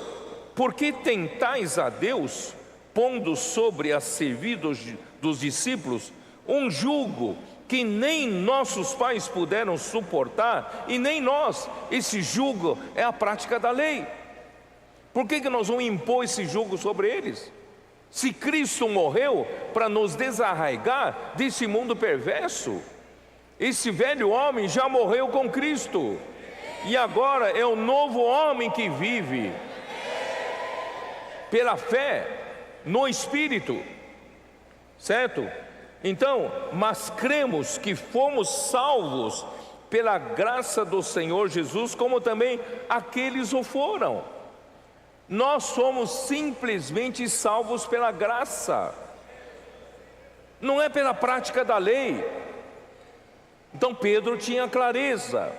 por que tentais a Deus, pondo sobre a serviço dos discípulos um jugo que nem nossos pais puderam suportar, e nem nós? Esse jugo é a prática da lei. Por que nós vamos impor esse jugo sobre eles? Se Cristo morreu para nos desarraigar desse mundo perverso, esse velho homem já morreu com Cristo, e agora é o novo homem que vive pela fé no Espírito, certo? Então, mas cremos que fomos salvos pela graça do Senhor Jesus, como também aqueles o foram. Nós somos simplesmente salvos pela graça, não é pela prática da lei. Então Pedro tinha clareza.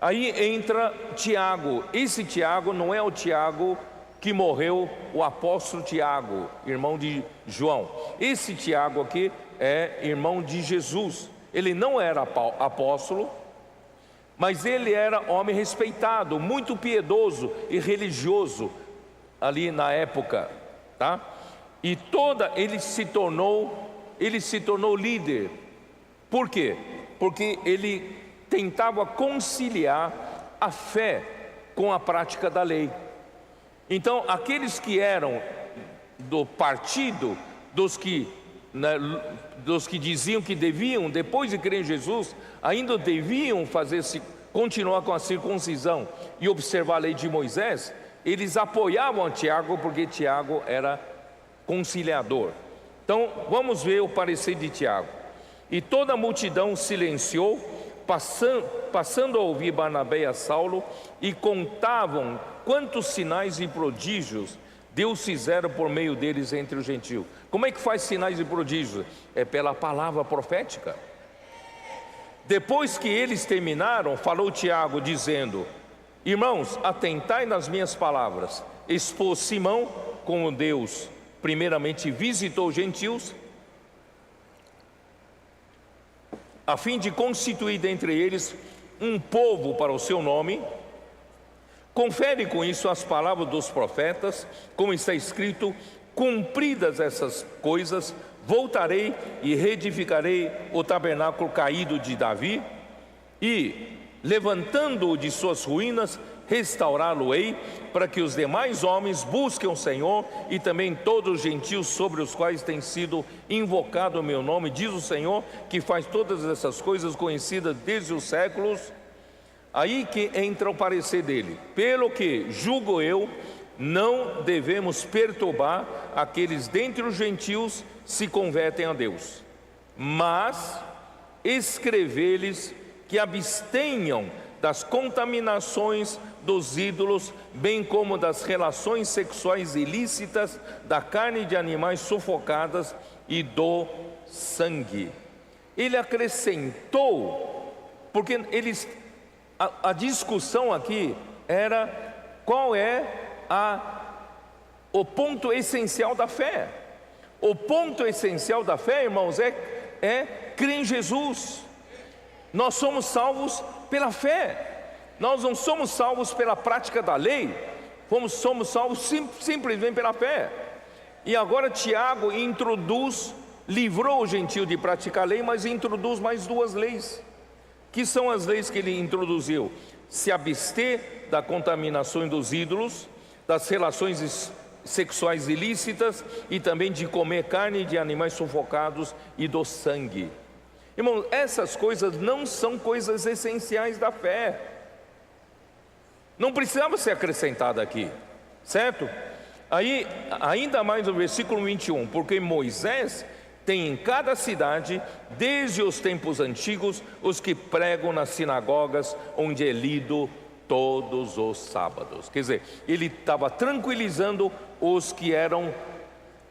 Aí entra Tiago. Esse Tiago não é o Tiago que morreu, o apóstolo Tiago, irmão de João. Esse Tiago aqui é irmão de Jesus. Ele não era apóstolo, mas ele era homem respeitado, muito piedoso e religioso ali na época, tá? E ele se tornou líder. Por quê? Porque ele tentava conciliar a fé com a prática da lei. Então, aqueles que eram do partido dos que diziam que deviam, depois de crer em Jesus, ainda deviam continuar com a circuncisão e observar a lei de Moisés, eles apoiavam Tiago, porque Tiago era conciliador. Então, vamos ver o parecer de Tiago. E toda a multidão silenciou, passando a ouvir Barnabé e a Saulo, e contavam quantos sinais e prodígios Deus fizeram por meio deles entre os gentios. Como é que faz sinais e prodígios? É pela palavra profética. Depois que eles terminaram, falou Tiago, dizendo: irmãos, atentai nas minhas palavras. Expôs Simão como Deus primeiramente visitou os gentios, a fim de constituir dentre eles um povo para o seu nome. Confere com isso as palavras dos profetas, como está escrito: cumpridas essas coisas, voltarei e reedificarei o tabernáculo caído de Davi, e, levantando-o de suas ruínas, restaurá-lo-ei, para que os demais homens busquem o Senhor, e também todos os gentios sobre os quais tem sido invocado o meu nome, diz o Senhor, que faz todas essas coisas conhecidas desde os séculos. Aí que entra o parecer dele: pelo que julgo eu, não devemos perturbar aqueles dentre os gentios se convertem a Deus, mas escrever-lhes que abstenham das contaminações dos ídolos, bem como das relações sexuais ilícitas, da carne de animais sufocadas e do sangue. Ele acrescentou, porque a discussão aqui era qual é o ponto essencial da fé. O ponto essencial da fé, irmãos, é crer em Jesus. Nós somos salvos pela fé. Nós não somos salvos pela prática da lei. Somos salvos simplesmente pela fé. E agora Tiago livrou o gentio de praticar a lei, mas introduz mais duas leis. Que são as leis que ele introduziu? se abster da contaminação dos ídolos, das relações sexuais ilícitas e também de comer carne de animais sufocados e do sangue. Irmãos, essas coisas não são coisas essenciais da fé. Não precisava ser acrescentada aqui, certo? Aí, ainda mais no versículo 21, porque Moisés tem em cada cidade, desde os tempos antigos, os que pregam nas sinagogas, onde é lido todos os sábados. Quer dizer, ele estava tranquilizando os que eram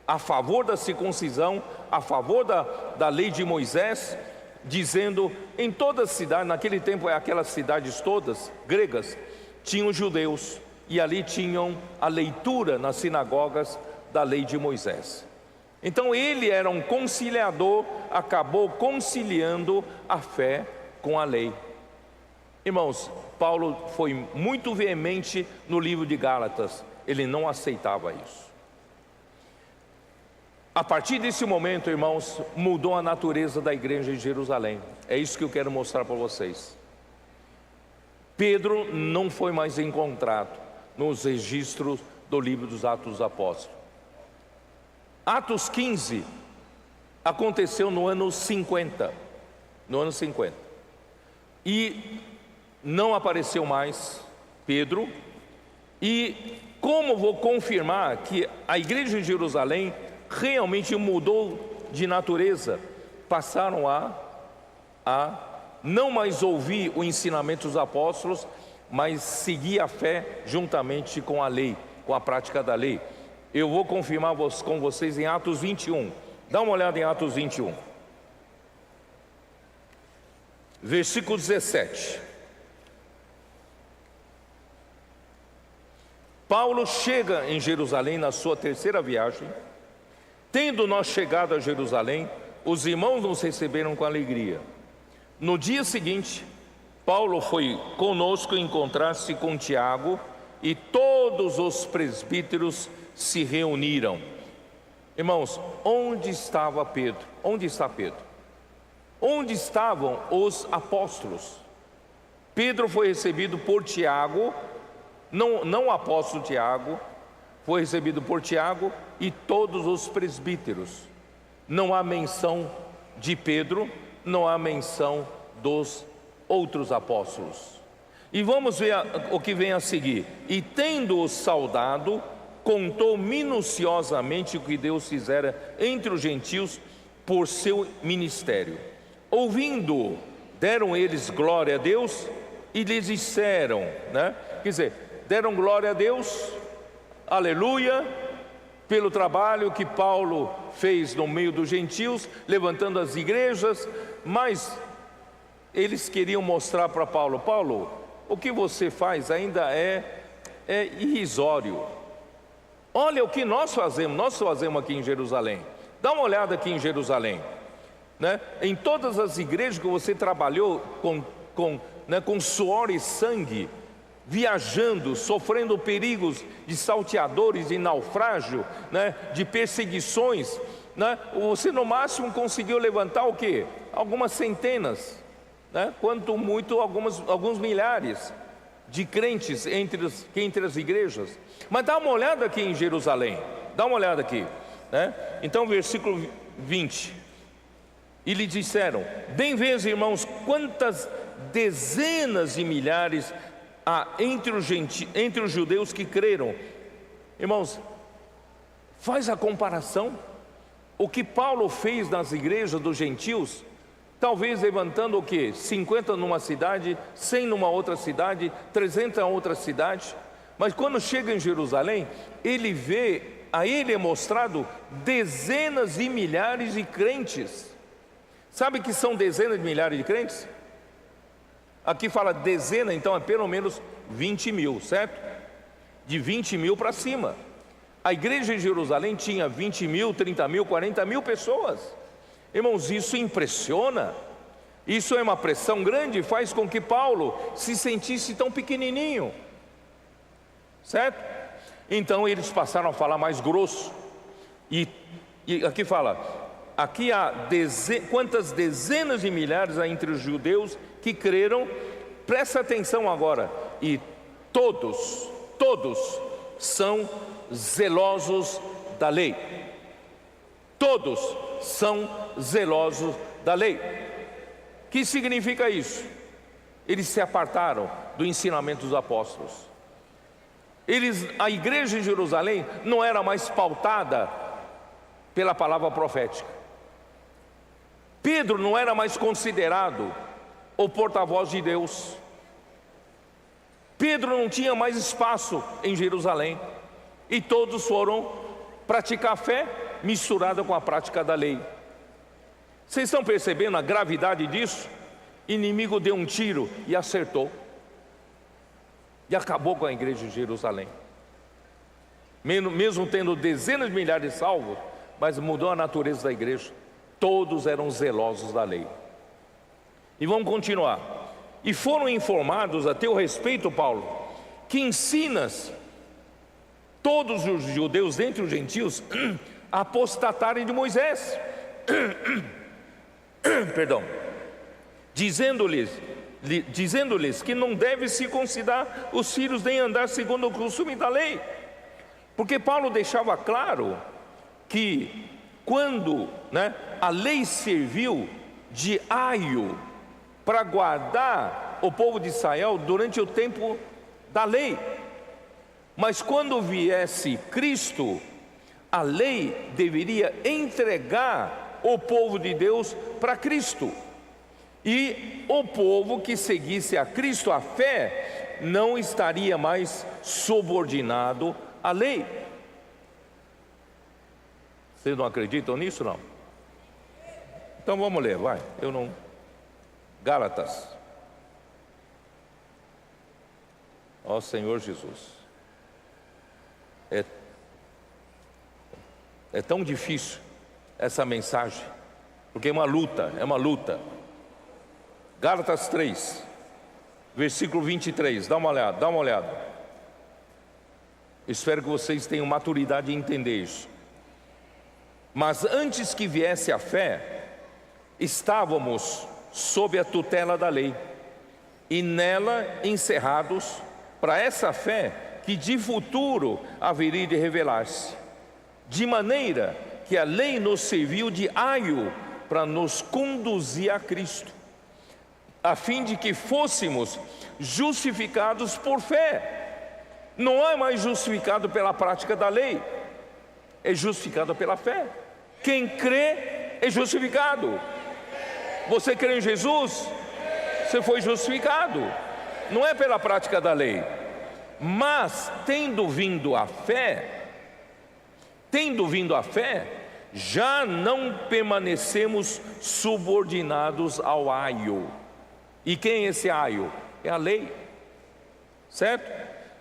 a favor da circuncisão, a favor da lei de Moisés, dizendo, em todas as cidades, naquele tempo aquelas cidades todas gregas, tinham judeus, e ali tinham a leitura nas sinagogas da lei de Moisés. Então ele era um conciliador, acabou conciliando a fé com a lei. Irmãos, Paulo foi muito veemente no livro de Gálatas, ele não aceitava isso. A partir desse momento, irmãos, mudou a natureza da igreja de Jerusalém. É isso que eu quero mostrar para vocês. Pedro não foi mais encontrado nos registros do livro dos Atos dos Apóstolos. Atos 15 aconteceu no ano 50. E não apareceu mais Pedro. E como vou confirmar que a igreja de Jerusalém realmente mudou de natureza, passaram a não mais ouvir o ensinamento dos apóstolos, mas seguir a fé juntamente com a lei, com a prática da lei. Eu vou confirmar com vocês em Atos 21. Dá uma olhada em Atos 21. Versículo 17. Paulo chega em Jerusalém na sua terceira viagem. Tendo nós chegado a Jerusalém, os irmãos nos receberam com alegria. No dia seguinte, Paulo foi conosco encontrar-se com Tiago, e todos os presbíteros se reuniram. Irmãos, onde estava Pedro? Onde está Pedro? Onde estavam os apóstolos? Pedro foi recebido por Tiago, não o apóstolo Tiago, foi recebido por Tiago e todos os presbíteros. Não há menção de Pedro, não há menção dos outros apóstolos. E vamos ver o que vem a seguir. E tendo-o saudado, contou minuciosamente o que Deus fizera entre os gentios por seu ministério. Ouvindo, deram eles glória a Deus e lhes disseram, quer dizer, deram glória a Deus, aleluia, pelo trabalho que Paulo fez no meio dos gentios, levantando as igrejas. Mas eles queriam mostrar para Paulo: Paulo, o que você faz ainda é irrisório. Olha o que nós fazemos aqui em Jerusalém. Dá uma olhada aqui em Jerusalém, em todas as igrejas que você trabalhou com suor e sangue, viajando, sofrendo perigos de salteadores, de naufrágio, de perseguições, você no máximo conseguiu levantar o quê? Algumas centenas, quanto muito alguns milhares de crentes entre as igrejas. Mas dá uma olhada aqui em Jerusalém, dá uma olhada aqui, Então versículo 20: e lhe disseram: bem vês, irmãos, quantas dezenas de milhares há entre os judeus que creram. Irmãos, faz a comparação. O que Paulo fez nas igrejas dos gentios, talvez levantando o quê? 50 numa cidade, 100 numa outra cidade, 300 em outra cidade. Mas quando chega em Jerusalém, a ele é mostrado dezenas de milhares de crentes. Sabe que são dezenas de milhares de crentes? Aqui fala dezena, então é pelo menos 20 mil, certo? De 20 mil para cima. A igreja de Jerusalém tinha 20 mil, 30 mil, 40 mil pessoas. Irmãos, isso impressiona. Isso é uma pressão grande, faz com que Paulo se sentisse tão pequenininho, certo? Então eles passaram a falar mais grosso. E aqui fala: aqui há quantas dezenas de milhares há entre os judeus que creram, Presta atenção agora. E todos são zelosos da lei. Todos são zelosos da lei. O que significa isso? Eles se apartaram do ensinamento dos apóstolos. A igreja em Jerusalém não era mais pautada pela palavra profética. Pedro não era mais considerado o porta-voz de Deus. Pedro não tinha mais espaço em Jerusalém. E todos foram praticar a fé misturada com a prática da lei. Vocês estão percebendo a gravidade disso? O inimigo deu um tiro e acertou. E acabou com a igreja de Jerusalém. Mesmo tendo dezenas de milhares de salvos, mas mudou a natureza da igreja. Todos eram zelosos da lei. E vamos continuar. E foram informados a teu respeito, Paulo, que ensinas todos os judeus dentre os gentios a apostatarem de Moisés. Perdão. Dizendo-lhes que não deve circuncidar os filhos nem andar segundo o costume da lei. Porque Paulo deixava claro que quando a lei serviu de aio para guardar o povo de Israel durante o tempo da lei, mas quando viesse Cristo, a lei deveria entregar o povo de Deus para Cristo. E o povo que seguisse a Cristo, a fé, não estaria mais subordinado à lei. Vocês não acreditam nisso, não? Então vamos ler, vai. Gálatas. Ó Senhor Jesus. É tão difícil essa mensagem, porque é uma luta. Gálatas 3, versículo 23, dá uma olhada. Espero que vocês tenham maturidade em entender isso. Mas antes que viesse a fé, estávamos sob a tutela da lei, e nela encerrados para essa fé que de futuro haveria de revelar-se, de maneira que a lei nos serviu de aio para nos conduzir a Cristo, a fim de que fôssemos justificados por fé. Não é mais justificado pela prática da lei, é justificado pela fé. Quem crê é justificado. Você crê em Jesus? Você foi justificado. Não é pela prática da lei. Mas tendo vindo a fé, já não permanecemos subordinados ao aio. E quem é esse aio? É a lei, certo?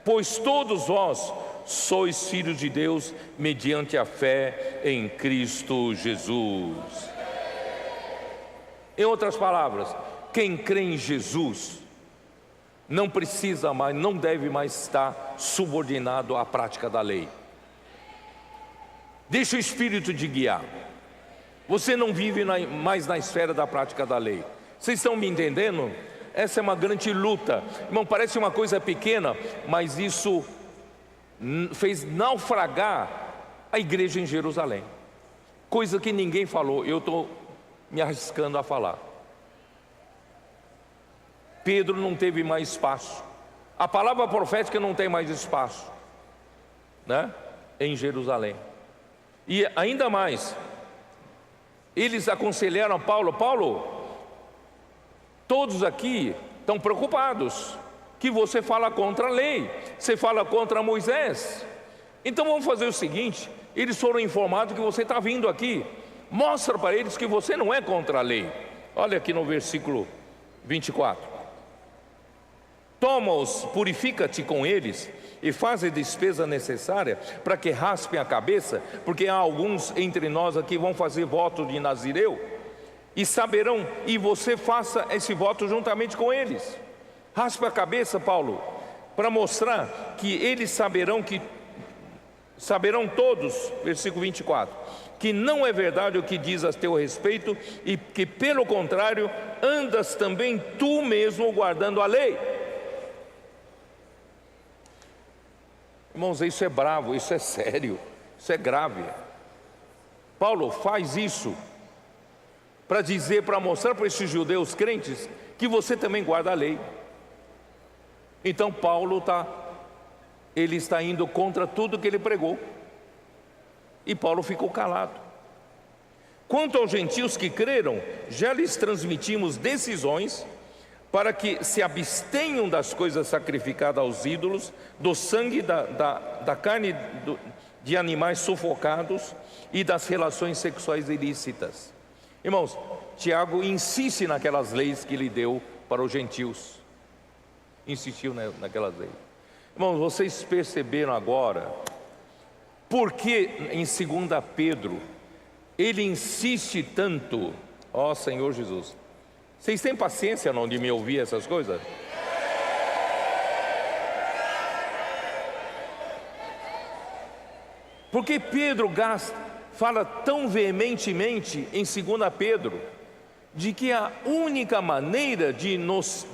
Pois todos vós sois filhos de Deus mediante a fé em Cristo Jesus. Em outras palavras, quem crê em Jesus não precisa mais, não deve mais estar subordinado à prática da lei. Deixa o Espírito te guiar. Você não vive mais na esfera da prática da lei. Vocês estão me entendendo? Essa é uma grande luta. Irmão, parece uma coisa pequena, mas isso fez naufragar a igreja em Jerusalém. Coisa que ninguém falou, eu estou me arriscando a falar. Pedro não teve mais espaço. A palavra profética não tem mais espaço, em Jerusalém. E ainda mais, eles aconselharam a Paulo, todos aqui estão preocupados que você fala contra a lei, você fala contra Moisés. Então vamos fazer o seguinte: eles foram informados que você está vindo aqui, mostra para eles que você não é contra a lei. Olha aqui no versículo 24: toma-os, purifica-te com eles e faz a despesa necessária para que raspem a cabeça, porque há alguns entre nós aqui que vão fazer voto de Nazireu, e saberão, e você faça esse voto juntamente com eles. Raspa a cabeça, Paulo, para mostrar que eles saberão que saberão todos, versículo 24, que não é verdade o que diz a teu respeito, e que pelo contrário andas também tu mesmo guardando a lei. Irmãos, isso é bravo, isso é sério, isso é grave. Paulo faz isso para dizer, para mostrar para esses judeus crentes que você também guarda a lei. Então Paulo ele está indo contra tudo que ele pregou, e Paulo ficou calado. Quanto aos gentios que creram, já lhes transmitimos decisões para que se abstenham das coisas sacrificadas aos ídolos, do sangue da carne de animais sufocados e das relações sexuais ilícitas. Irmãos, Tiago insiste naquelas leis que ele deu para os gentios. Insistiu naquelas leis. Irmãos, vocês perceberam agora por que em 2 Pedro ele insiste tanto? Ó Senhor Jesus, vocês têm paciência não de me ouvir essas coisas? Porque Pedro fala tão veementemente em 2 Pedro de que a única maneira de nos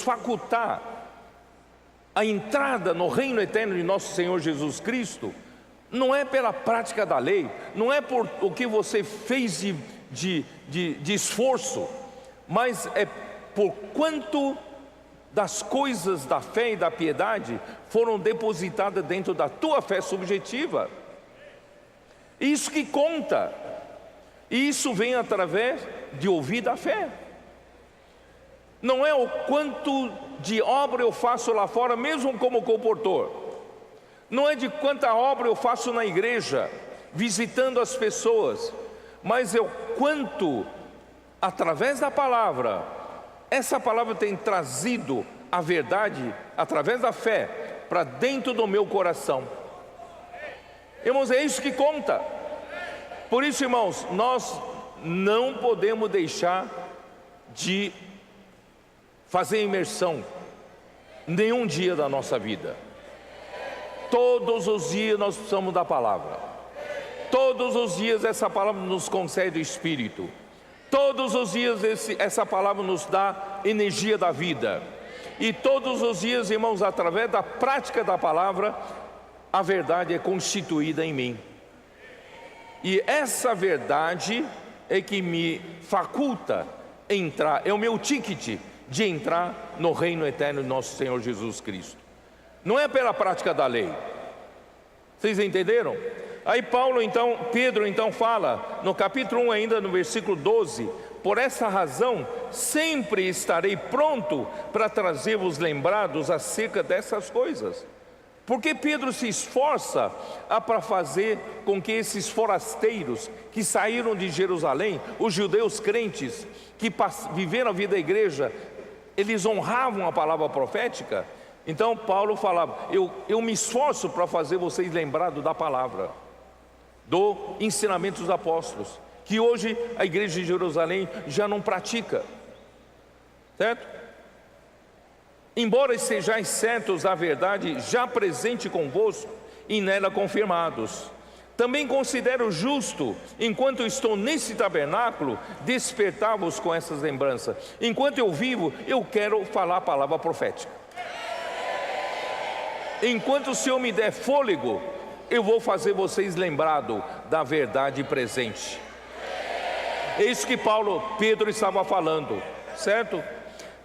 facultar a entrada no reino eterno de nosso Senhor Jesus Cristo não é pela prática da lei, não é por o que você fez de esforço, mas é por quanto das coisas da fé e da piedade foram depositadas dentro da tua fé subjetiva. Isso que conta, e isso vem através de ouvir da fé. Não é o quanto de obra eu faço lá fora, mesmo como comportor. Não é de quanta obra eu faço na igreja, visitando as pessoas, mas é o quanto, através da palavra, essa palavra tem trazido a verdade, através da fé, para dentro do meu coração. Irmãos, é isso que conta. Por isso, irmãos, nós não podemos deixar de fazer imersão nenhum dia da nossa vida. Todos os dias nós precisamos da palavra. Todos os dias essa palavra nos concede o Espírito. Todos os dias essa palavra nos dá energia da vida. E todos os dias, irmãos, através da prática da palavra, a verdade é constituída em mim. E essa verdade é que me faculta entrar, é o meu ticket de entrar no reino eterno de nosso Senhor Jesus Cristo. Não é pela prática da lei. Vocês entenderam? Aí Pedro então fala, no capítulo 1 ainda, no versículo 12: por essa razão, sempre estarei pronto para trazer-vos lembrados acerca dessas coisas. Porque Pedro se esforça para fazer com que esses forasteiros que saíram de Jerusalém, os judeus crentes que viveram a vida da igreja, eles honravam a palavra profética. Então Paulo falava, eu me esforço para fazer vocês lembrados da palavra, do ensinamento dos apóstolos, que hoje a igreja de Jerusalém já não pratica, certo? Embora estejais certos da verdade já presente convosco e nela confirmados, também considero justo, enquanto estou nesse tabernáculo, despertar-vos com essas lembranças. Enquanto eu vivo, eu quero falar a palavra profética. Enquanto o Senhor me der fôlego, eu vou fazer vocês lembrados da verdade presente. É isso que Pedro estava falando, certo?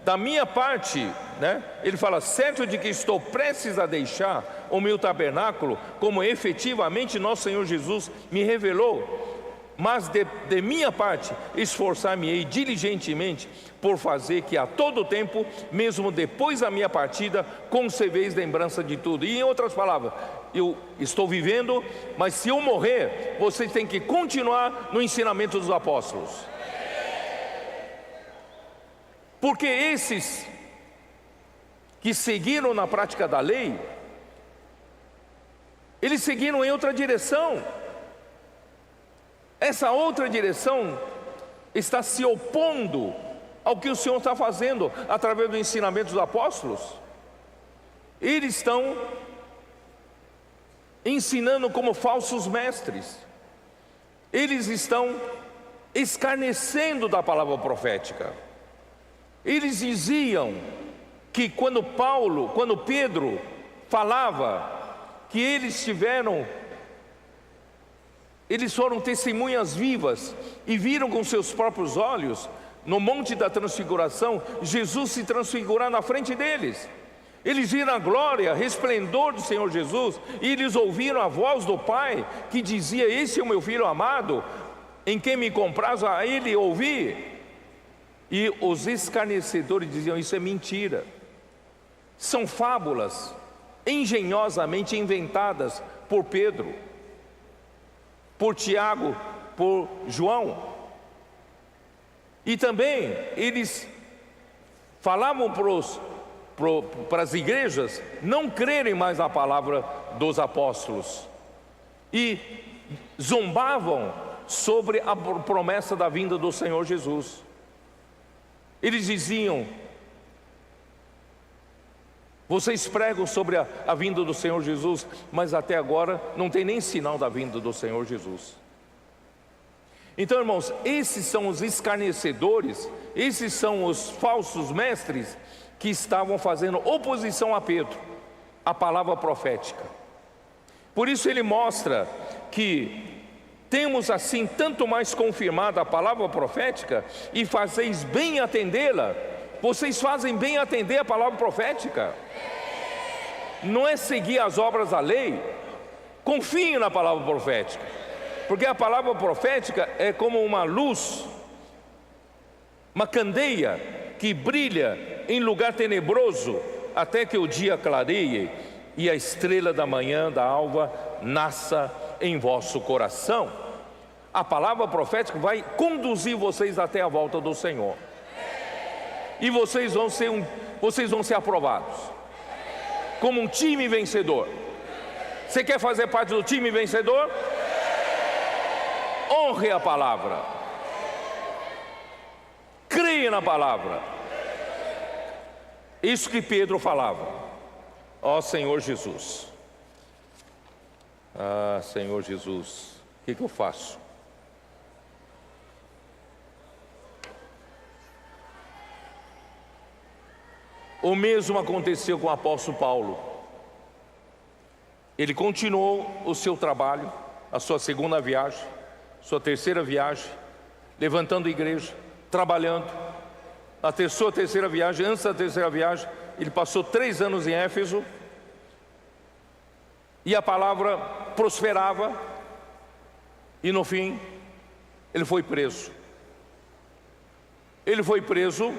Da minha parte, ele fala, certo de que estou prestes a deixar o meu tabernáculo, como efetivamente nosso Senhor Jesus me revelou, mas de minha parte esforçar-me-ei diligentemente por fazer que a todo tempo, mesmo depois da minha partida, conserveis lembrança de tudo. E em outras palavras, eu estou vivendo, mas se eu morrer, vocês têm que continuar no ensinamento dos apóstolos. Porque esses que seguiram na prática da lei, eles seguiram em outra direção. Essa outra direção está se opondo ao que o Senhor está fazendo através do ensinamento dos apóstolos. Eles estão ensinando como falsos mestres. Eles estão escarnecendo da palavra profética. Eles diziam que quando Pedro falava que eles foram testemunhas vivas e viram com seus próprios olhos, no Monte da Transfiguração, Jesus se transfigurar na frente deles. Eles viram a glória, resplendor do Senhor Jesus, e eles ouviram a voz do Pai, que dizia: esse é o meu Filho amado, em quem me compraz a Ele ouvir. E os escarnecedores diziam: isso é mentira, são fábulas engenhosamente inventadas por Pedro, por Tiago, por João. E também eles falavam para as igrejas não crerem mais na palavra dos apóstolos, e zombavam sobre a promessa da vinda do Senhor Jesus. Eles diziam: vocês pregam sobre a vinda do Senhor Jesus, mas até agora não tem nem sinal da vinda do Senhor Jesus. Então, irmãos, esses são os escarnecedores, esses são os falsos mestres que estavam fazendo oposição a Pedro, a palavra profética. Por isso ele mostra que temos assim tanto mais confirmada a palavra profética, e fazeis bem atendê-la. Vocês fazem bem atender a palavra profética. Não é seguir as obras da lei. Confiem na palavra profética, porque a palavra profética é como uma luz, uma candeia que brilha em lugar tenebroso, até que o dia clareie e a estrela da manhã, da alva, nasça em vosso coração. A palavra profética vai conduzir vocês até a volta do Senhor, e vocês vão ser aprovados como um time vencedor. Você quer fazer parte do time vencedor? Honre a palavra, creia na palavra. Isso que Pedro falava. Ó Senhor Jesus, Senhor Jesus, o que eu faço? O mesmo aconteceu com o apóstolo Paulo. Ele continuou o seu trabalho, a sua segunda viagem, sua terceira viagem, levantando a igreja, trabalhando. Na sua terceira viagem, antes da terceira viagem, ele passou 3 anos em Éfeso, e a palavra prosperava, e no fim, ele foi preso. Ele foi preso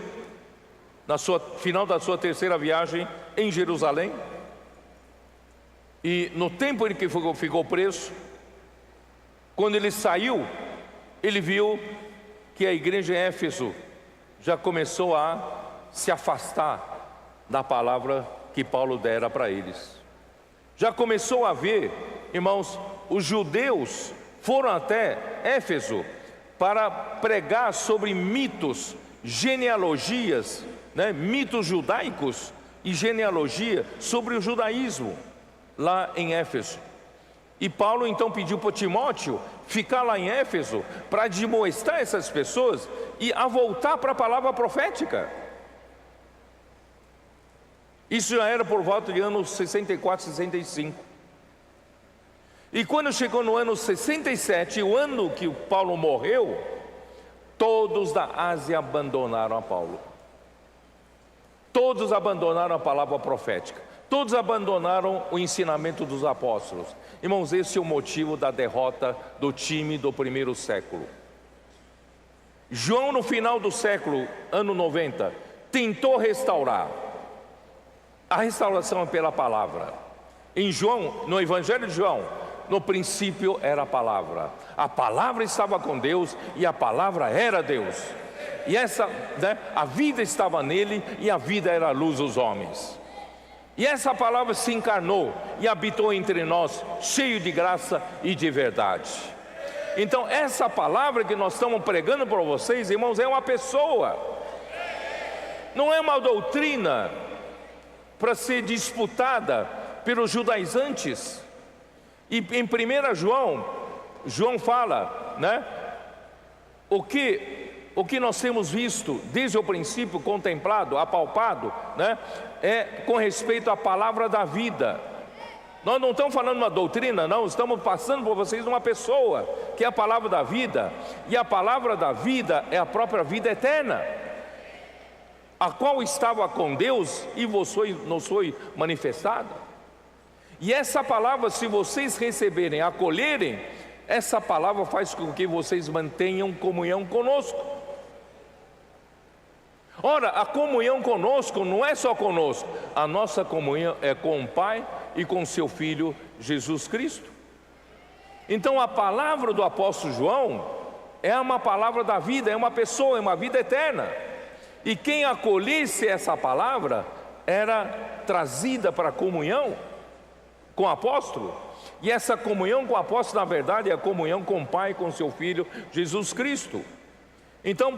no final da sua terceira viagem em Jerusalém, e no tempo em que ficou preso, quando ele saiu, ele viu que a igreja em Éfeso já começou a se afastar da palavra que Paulo dera para eles. Já começou a ver, irmãos, os judeus foram até Éfeso para pregar sobre mitos, genealogias, mitos judaicos e genealogia sobre o judaísmo lá em Éfeso. E Paulo então pediu para Timóteo ficar lá em Éfeso para admoestar essas pessoas e a voltar para a palavra profética. Isso já era por volta de anos 64, 65. E quando chegou no ano 67, o ano que Paulo morreu, todos da Ásia abandonaram a Paulo. Todos abandonaram a palavra profética. Todos abandonaram o ensinamento dos apóstolos. Irmãos, esse é o motivo da derrota do time do primeiro século. João, no final do século, ano 90, tentou restaurar. A restauração é pela palavra. Em João, no Evangelho de João, no princípio era a palavra estava com Deus e a palavra era Deus. E a vida estava nele e a vida era a luz dos homens. E essa palavra se encarnou e habitou entre nós, cheio de graça e de verdade. Então essa palavra que nós estamos pregando para vocês, irmãos, é uma pessoa. Não é uma doutrina para ser disputada pelos judaizantes. E em 1 João fala, né? O que nós temos visto desde o princípio, contemplado, apalpado, né? É com respeito à palavra da vida. Nós não estamos falando uma doutrina, não, estamos passando por vocês uma pessoa, que é a palavra da vida. E a palavra da vida é a própria vida eterna, a qual estava com Deus e nos foi manifestada. E essa palavra, se vocês receberem, acolherem, essa palavra faz com que vocês mantenham comunhão conosco. Ora, a comunhão conosco não é só conosco, a nossa comunhão é com o Pai e com seu Filho Jesus Cristo. Então a palavra do apóstolo João é uma palavra da vida, é uma pessoa, é uma vida eterna. E quem acolhesse essa palavra era trazida para a comunhão com o apóstolo. E essa comunhão com o apóstolo, na verdade, é a comunhão com o Pai e com seu Filho Jesus Cristo. Então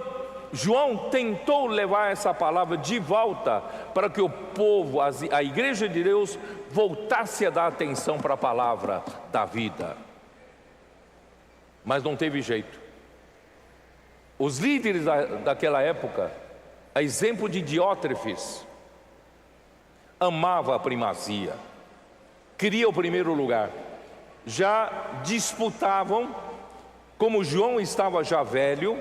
João tentou levar essa palavra de volta para que o povo, a igreja de Deus, voltasse a dar atenção para a palavra da vida. Mas não teve jeito. Os líderes daquela época, a exemplo de Diótrefes, amava a primazia, queria o primeiro lugar. Já disputavam, como João estava já velho.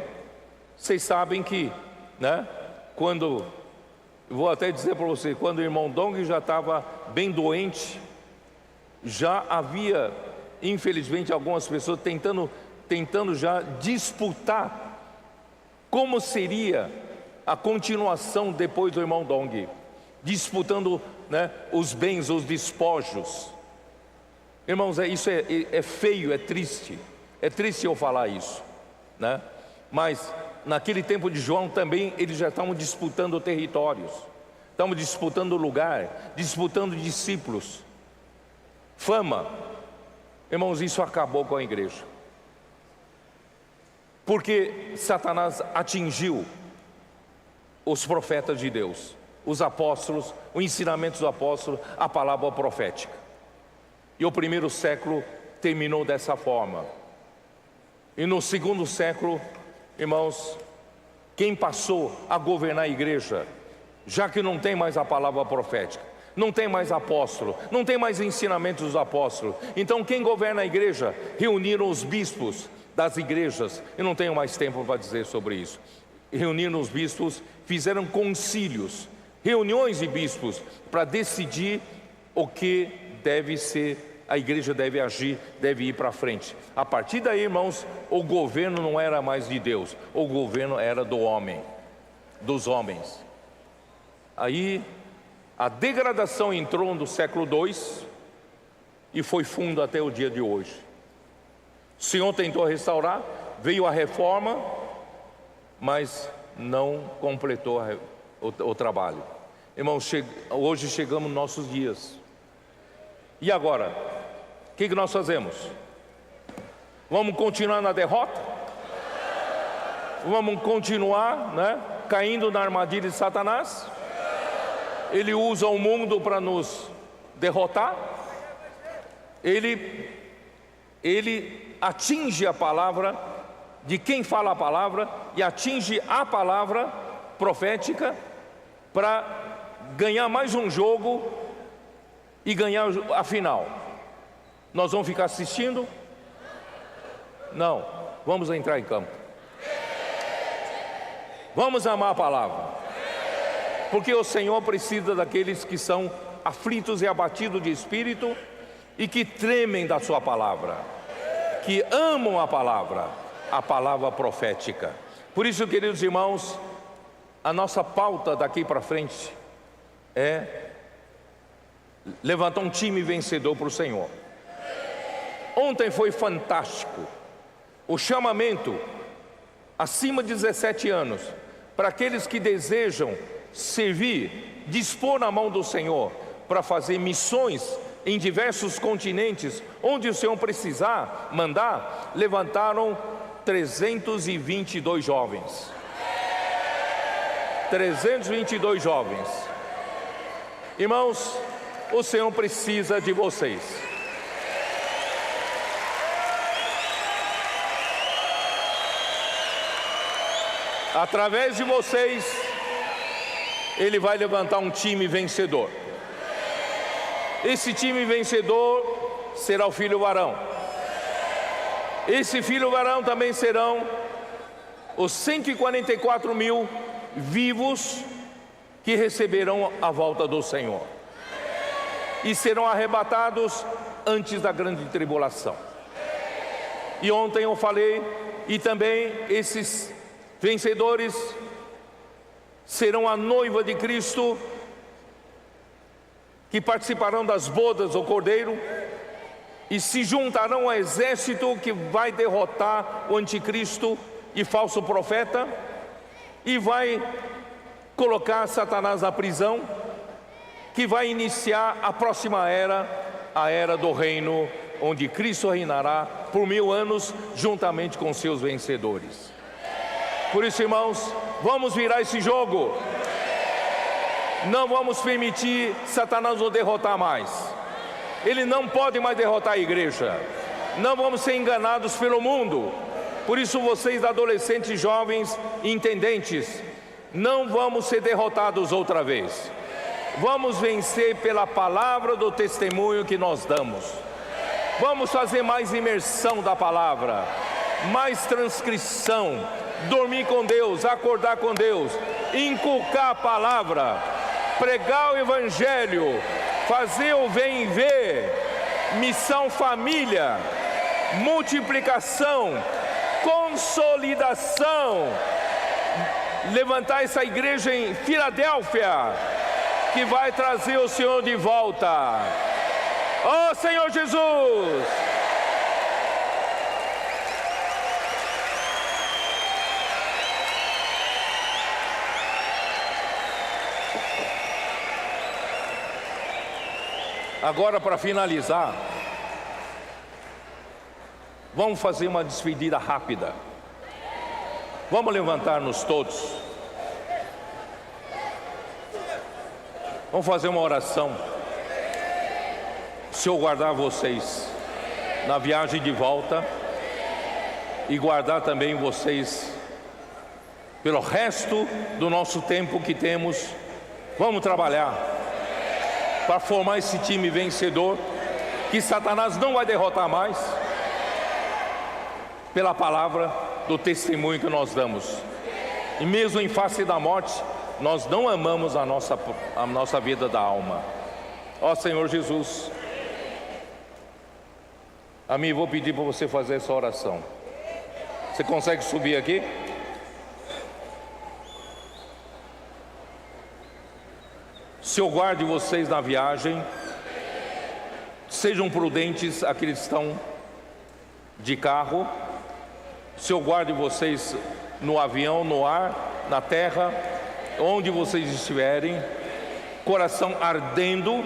Vocês sabem que, né, vou até dizer para você, quando o irmão Dong já estava bem doente, já havia, infelizmente, algumas pessoas tentando já disputar como seria a continuação depois do irmão Dong, disputando, né, os bens, os despojos. Irmãos, isso é feio, é triste eu falar isso, né? Mas naquele tempo de João também eles já estavam disputando territórios, estavam disputando lugar, disputando discípulos, fama. Irmãos, isso acabou com a igreja, porque Satanás atingiu os profetas de Deus, os apóstolos, o ensinamento dos apóstolos, a palavra profética. E o primeiro século terminou dessa forma. E no segundo século, irmãos, quem passou a governar a igreja, já que não tem mais a palavra profética, não tem mais apóstolo, não tem mais ensinamentos dos apóstolos, então quem governa a igreja? Reuniram os bispos das igrejas. Eu não tenho mais tempo para dizer sobre isso. Reuniram os bispos, fizeram concílios, reuniões de bispos, para decidir o que deve ser. A igreja deve agir, deve ir para frente. A partir daí, irmãos, o governo não era mais de Deus, o governo era do homem, dos homens. Aí a degradação entrou no século II e foi fundo até o dia de hoje. O Senhor tentou restaurar, veio a reforma, mas não completou o trabalho. Irmãos, hoje chegamos nos nossos dias. E agora? O que nós fazemos? Vamos continuar na derrota? Vamos continuar, né, caindo na armadilha de Satanás? Ele usa o mundo para nos derrotar. Ele atinge a palavra de quem fala a palavra e atinge a palavra profética para ganhar mais um jogo e ganhar a final. Nós vamos ficar assistindo? Não, vamos entrar em campo. Vamos amar a palavra, porque o Senhor precisa daqueles que são aflitos e abatidos de espírito e que tremem da sua palavra, que amam a palavra profética. Por isso, queridos irmãos, a nossa pauta daqui para frente é levantar um time vencedor para o Senhor. Ontem foi fantástico o chamamento acima de 17 anos para aqueles que desejam servir, dispor na mão do Senhor para fazer missões em diversos continentes, onde o Senhor precisar mandar. Levantaram 322 jovens. 322 jovens. Irmãos, o Senhor precisa de vocês. Através de vocês, Ele vai levantar um time vencedor. Esse time vencedor será o filho varão. Esse filho varão também serão os 144 mil vivos que receberão a volta do Senhor e serão arrebatados antes da grande tribulação. E ontem eu falei, e também esses vencedores serão a noiva de Cristo, que participarão das bodas do Cordeiro e se juntarão ao exército que vai derrotar o anticristo e falso profeta e vai colocar Satanás na prisão, que vai iniciar a próxima era, a era do reino, onde Cristo reinará por 1000 anos juntamente com seus vencedores. Por isso, irmãos, vamos virar esse jogo. Não vamos permitir Satanás nos derrotar mais. Ele não pode mais derrotar a igreja. Não vamos ser enganados pelo mundo. Por isso, vocês adolescentes, jovens, intendentes, não vamos ser derrotados outra vez. Vamos vencer pela palavra do testemunho que nós damos. Vamos fazer mais imersão da palavra, mais transcrição, dormir com Deus, acordar com Deus, inculcar a palavra, pregar o evangelho, fazer o vem e ver, missão família, multiplicação, consolidação, levantar essa igreja em Filadélfia, que vai trazer o Senhor de volta. Ó Senhor Jesus! Agora, para finalizar, vamos fazer uma despedida rápida. Vamos levantar-nos todos. Vamos fazer uma oração. O Senhor guardar vocês na viagem de volta e guardar também vocês pelo resto do nosso tempo que temos. Vamos trabalhar para formar esse time vencedor, que Satanás não vai derrotar mais, pela palavra do testemunho que nós damos. E mesmo em face da morte, nós não amamos a nossa vida da alma. Ó Senhor Jesus, a mim vou pedir para você fazer essa oração. Você consegue subir aqui? Senhor, guarde vocês na viagem. Sejam prudentes aqueles que estão de carro. Senhor, guarde vocês no avião, no ar, na terra, onde vocês estiverem, coração ardendo.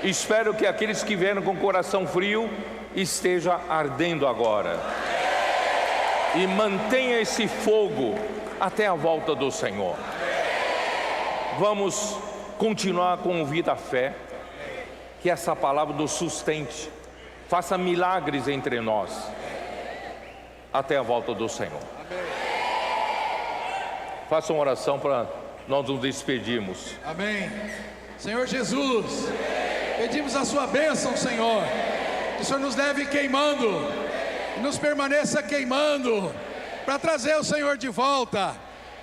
Espero que aqueles que vieram com coração frio esteja ardendo agora. E mantenha esse fogo até a volta do Senhor. Vamos continuar com vida à fé, que essa palavra nos sustente, faça milagres entre nós, até a volta do Senhor. Faça uma oração para nós nos despedirmos. Amém. Senhor Jesus, pedimos a sua bênção, Senhor, que o Senhor nos leve queimando, e nos permaneça queimando, para trazer o Senhor de volta.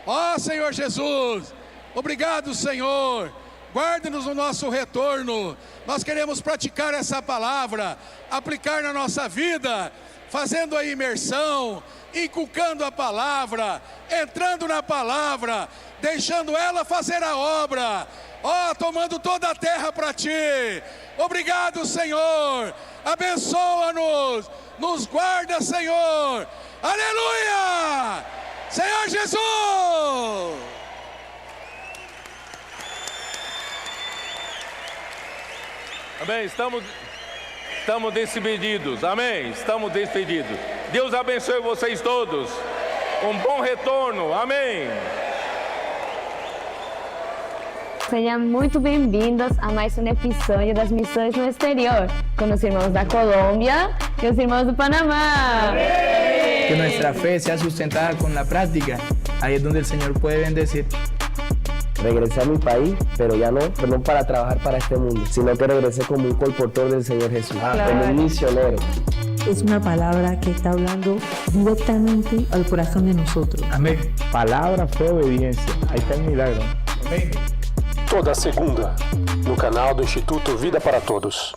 Ó Senhor Jesus, obrigado, Senhor. Guarde-nos no nosso retorno. Nós queremos praticar essa palavra, aplicar na nossa vida, fazendo a imersão, inculcando a palavra, entrando na palavra, deixando ela fazer a obra. Ó, tomando toda a terra para ti. Obrigado, Senhor. Abençoa-nos, nos guarda, Senhor. Aleluia! Senhor Jesus! Amém, estamos despedidos, amém, estamos despedidos. Deus abençoe vocês todos, um bom retorno, amém. Sejam muito bem-vindos a mais um episódio das Missões no Exterior, com os irmãos da Colômbia e os irmãos do Panamá. Que nuestra fe sea sustentada con la práctica ahí es donde el Señor puede bendecir. Regresé a mi país, pero ya no para trabajar para este mundo, sino que regresé como un colportor del Señor Jesús, como un misionero. Es una palabra que está hablando directamente al corazón de nosotros. Amén. Palabra, fe, obediencia. Ahí está el milagro. Amén. Toda segunda, no canal do Instituto Vida para Todos.